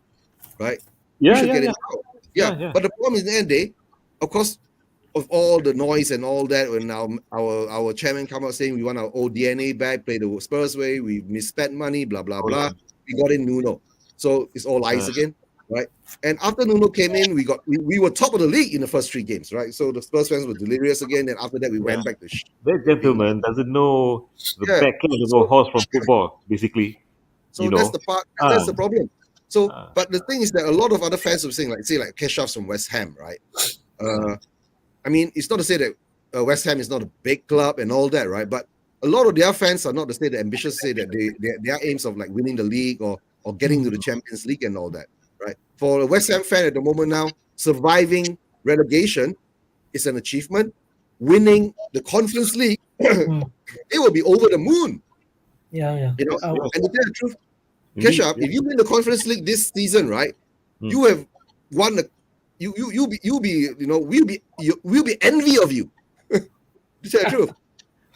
right? We should get in Howe. Yeah. But the problem is, in the end of the day, of course, of all the noise and all that, when now our chairman come out saying we want our old DNA back, play the Spurs way, we misspent money, blah blah blah. We got in Nuno, so it's all lies again. right? And after Nuno came in, we were top of the league in the first 3 games, right? So the Spurs fans were delirious again. And after that, we went back to
That gentleman doesn't know the
Yeah.
backend of a horse from football, basically.
So that's the part.
Ah.
That's the problem. So,
Ah.
but the thing is that a lot of other fans were saying, like, say, like Keshav's from West Ham, right? I mean, it's not to say that West Ham is not a big club and all that, right? But a lot of their fans are not to say that ambitious, to say that their aims of like winning the league or getting to the Champions League and all that, right? For a West Ham fan at the moment now, surviving relegation is an achievement. Winning the Conference League, it will be over the moon.
Yeah.
You know, and to tell the truth, Keshav, if you win the Conference League this season, right, you have won the. You'll be we'll be envy of you. To tell the truth.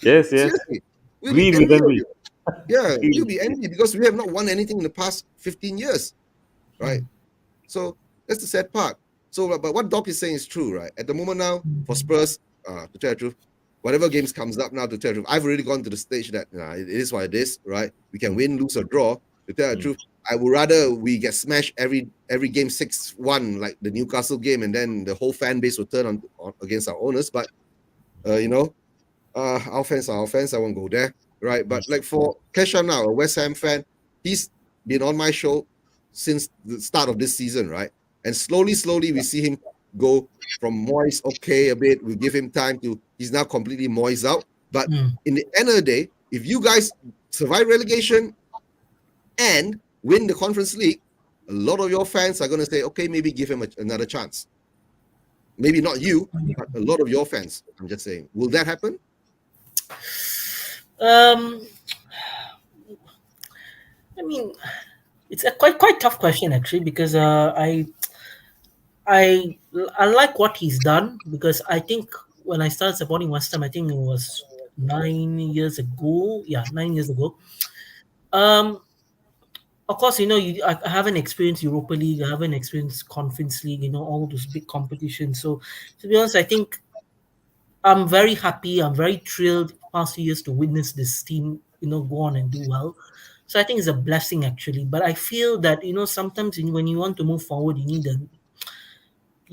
Yes.
Seriously, we'll
We
be
will
envy of
envy.
you. Yeah, we'll be envy because we have not won anything in the past 15 years, right? So that's the sad part. So, but what Doc is saying is true, right? At the moment now, for Spurs, to tell the truth, whatever games comes up now, to tell the truth, I've already gone to the stage that it is what it is, right? We can win, lose, or draw. To tell the truth, I would rather we get smashed every game 6-1 like the Newcastle game, and then the whole fan base will turn on against our owners. But our fans are our fans. I won't go there, right? But like for Kesha now, a West Ham fan, he's been on my show since the start of this season, right? And slowly we see him go from moist, okay, a bit. We give him time to. He's now completely moist out. But in the end of the day, if you guys survive relegation and win the Conference League, a lot of your fans are going to say, okay, maybe give him another chance. Maybe not you, but a lot of your fans. I'm just saying. Will that happen?
I mean, it's a quite tough question actually, because I like what he's done, because I think when I started supporting West Ham, I think it was 9 years ago. Yeah, 9 years ago. Of course, I haven't experienced Europa League, I haven't experienced Conference League, all those big competitions. So, to be honest, I think I'm very happy. I'm very thrilled past few years to witness this team, go on and do well. So I think it's a blessing actually. But I feel that sometimes when you want to move forward, you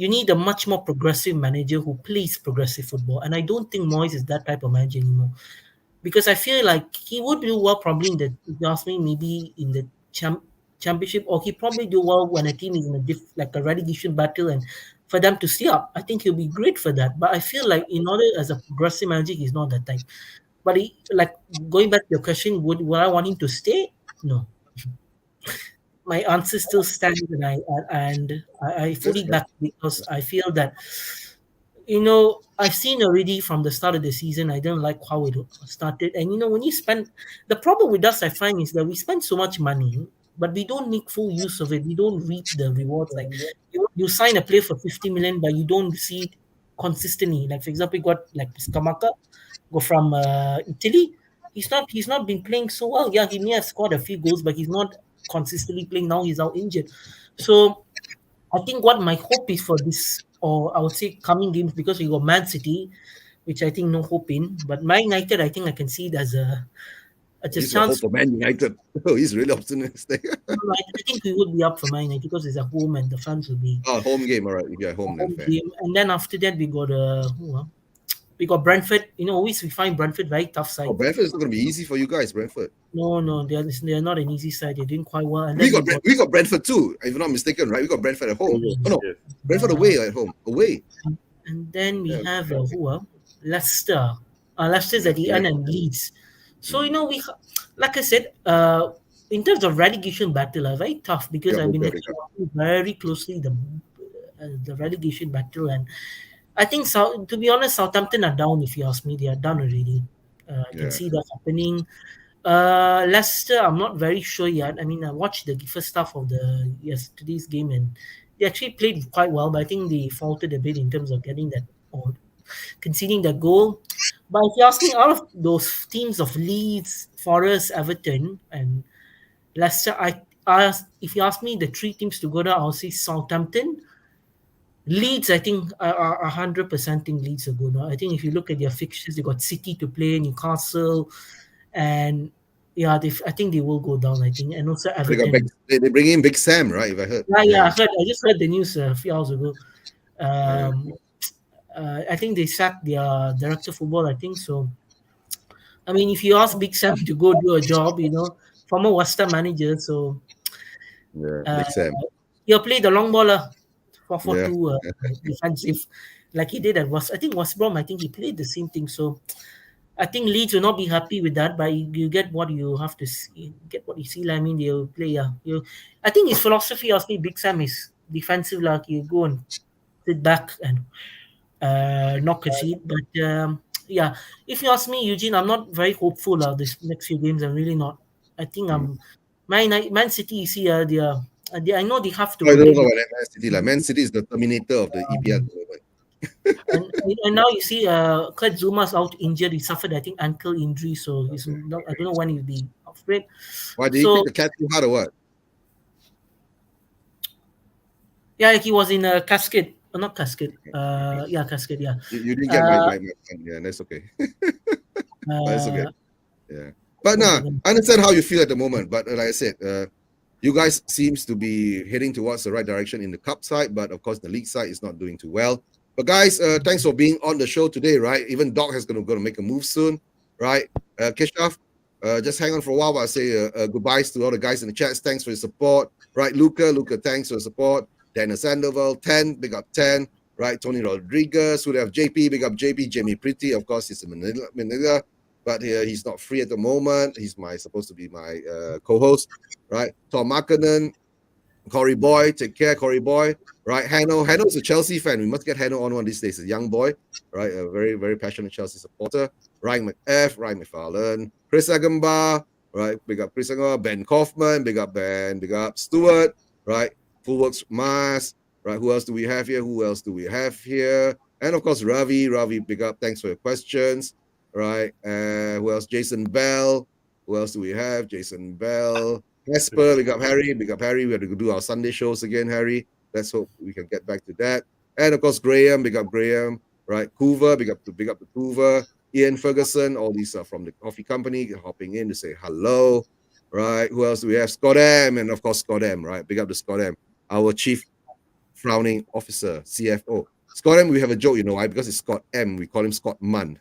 need a much more progressive manager who plays progressive football. And I don't think Moyes is that type of manager anymore, because I feel like he would do well probably if you ask me, maybe in the championship, or he probably do well when a team is in a relegation battle, and for them to stay up. I think he'll be great for that. But I feel like in order as a progressive manager, he's not that type. But going back to your question, would I want him to stay? No. My answer still stands, and I fully back, because I feel that I've seen already from the start of the season, I don't like how it started. And when you spend, the problem with us, I find, is that we spend so much money, but we don't make full use of it. We don't reap the rewards. Like you sign a player for 50 million, but you don't see it consistently. Like for example, we got like Skamaka, go from Italy. He's not been playing so well. Yeah, he may have scored a few goals, but he's not consistently playing. Now he's out injured. So I think what my hope is for this, or I would say coming games, because we got Man City, which I think no hope in, but Man United, I think I can see it as a
He's
chance.
hope for Man United. Oh, he's really optimistic.
I think we would be up for Man United because it's a home and the fans will be
home game, all right. Yeah, home
game. And then after that, we got Brentford. Always we find Brentford very tough side.
Oh, Brentford is not going to be easy for you guys, Brentford.
No, they're not an easy side. They're doing quite well. And
we got Brentford too, if I'm not mistaken, right? We got Brentford at home. Brentford away at home. Away.
And then we have Leicester. Leicester's at the end, and Leeds. So we, like I said, in terms of relegation battle, very tough, because I've been watching very closely the relegation battle, and I think, to be honest, Southampton are down. If you ask me, they are done already. I can see that happening. Leicester, I'm not very sure yet. I mean, I watched the first half of yesterday's game, and they actually played quite well, but I think they faltered a bit in terms of getting that or conceding that goal. But if you ask me, out of those teams of Leeds, Forest, Everton, and Leicester, if you ask me the 3 teams to go down, I'll say Southampton. Leeds, I think, are 100% think Leeds are good. I think if you look at their fixtures, they got City to play, Newcastle, and Yeah, I think they will go down. I think, and also
They got
Everton.
they bring in Big Sam, right? If I heard.
Yeah, I heard. I just heard the news a few hours ago. I think they sacked their director of football. I think so. I mean, if you ask Big Sam to go do a job, former West Ham manager, so
Yeah,
uh,
Big Sam.
he'll play the long baller, 4
Yeah.
2 defensive, like he did at I think West Brom. I think he played the same thing. So I think Leeds will not be happy with that, but you get what you have to see, get what you see. Like, I mean, they'll play. Yeah, I think his philosophy, honestly, Big Sam is defensive. Like you go and sit back and not concede. But yeah, if you ask me, Eugene, I'm not very hopeful of this next few games. I'm really not. I think I'm Man City. You see, I know they have to
I don't know
protect.
about Man City. Like Man City is the terminator of the EPL at the moment.
And now you see, Kurt Zuma's out injured. He suffered, I think, ankle injury, so he's not. I don't know when he'll be off it.
Why did he
So
kick the cat too hard or what?
yeah, he was in a casket, not casket. Yeah, casket. Yeah.
You didn't get my
Uh,
point. Yeah, that's okay. That's okay.
uh,
Yeah. But
one
nah,
second.
I understand how you feel at the moment. But like I said, you guys seems to be heading towards the right direction in the cup side, but of course the league side is not doing too well. But guys, thanks for being on the show today, right? Even Doc has gonna make a move soon, right? Kishaf, just hang on for a while while I say goodbyes to all the guys in the chats. Thanks for your support, right? Luca, thanks for your support. Dennis Sandoval, 10, big up 10, right? Tony Rodriguez, who have JP, big up JP, Jamie Pretty, of course, he's in Manila, but he's not free at the moment. He's supposed to be my co-host, right? Tom Markkanen, Corey Boy, take care, Corey Boy, right? Hanno's a Chelsea fan. We must get Hanno on one of these days. A young boy, right? A very, very passionate Chelsea supporter. Ryan McFarlane, Chris Agamba, right? Big up Chris Agamba, Ben Kaufman, big up Ben, big up Stuart, right? Fullworks Mas, right? Who else do we have here? And of course, Ravi, big up. Thanks for your questions, right? Who else? Jason Bell. Who else do we have? Jason Bell. Esper, big up Harry. We have to do our Sunday shows again, Harry. Let's hope we can get back to that. And of course, Graham, big up Graham, right? Coover, big up to Coover. Ian Ferguson, all these are from the coffee company, hopping in to say hello, right? Who else do we have? Scott M, and of course Scott M, right? Big up to Scott M, our chief frowning officer, CFO. Scott M, we have a joke, you know why? Because it's Scott M, we call him Scott Munn.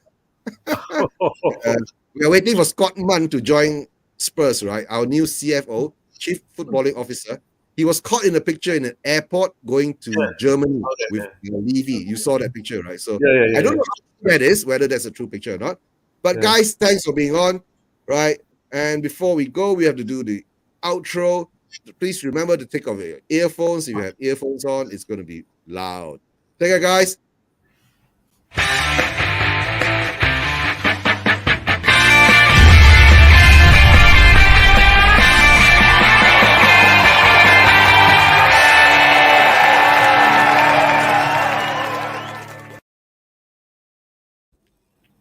We are waiting for Scott Munn to join Spurs, right? Our new CFO, Chief Footballing Officer. He was caught in a picture in an airport going to Germany with Levy. You saw that picture, right? So I don't know how that is, whether that's a true picture or not. But guys, thanks for being on, right? And before we go, we have to do the outro. Please remember to take off your earphones. If you have earphones on, it's going to be loud. Take care, guys.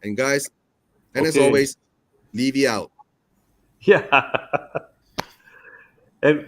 And guys, and as always, Levy out.
Yeah. And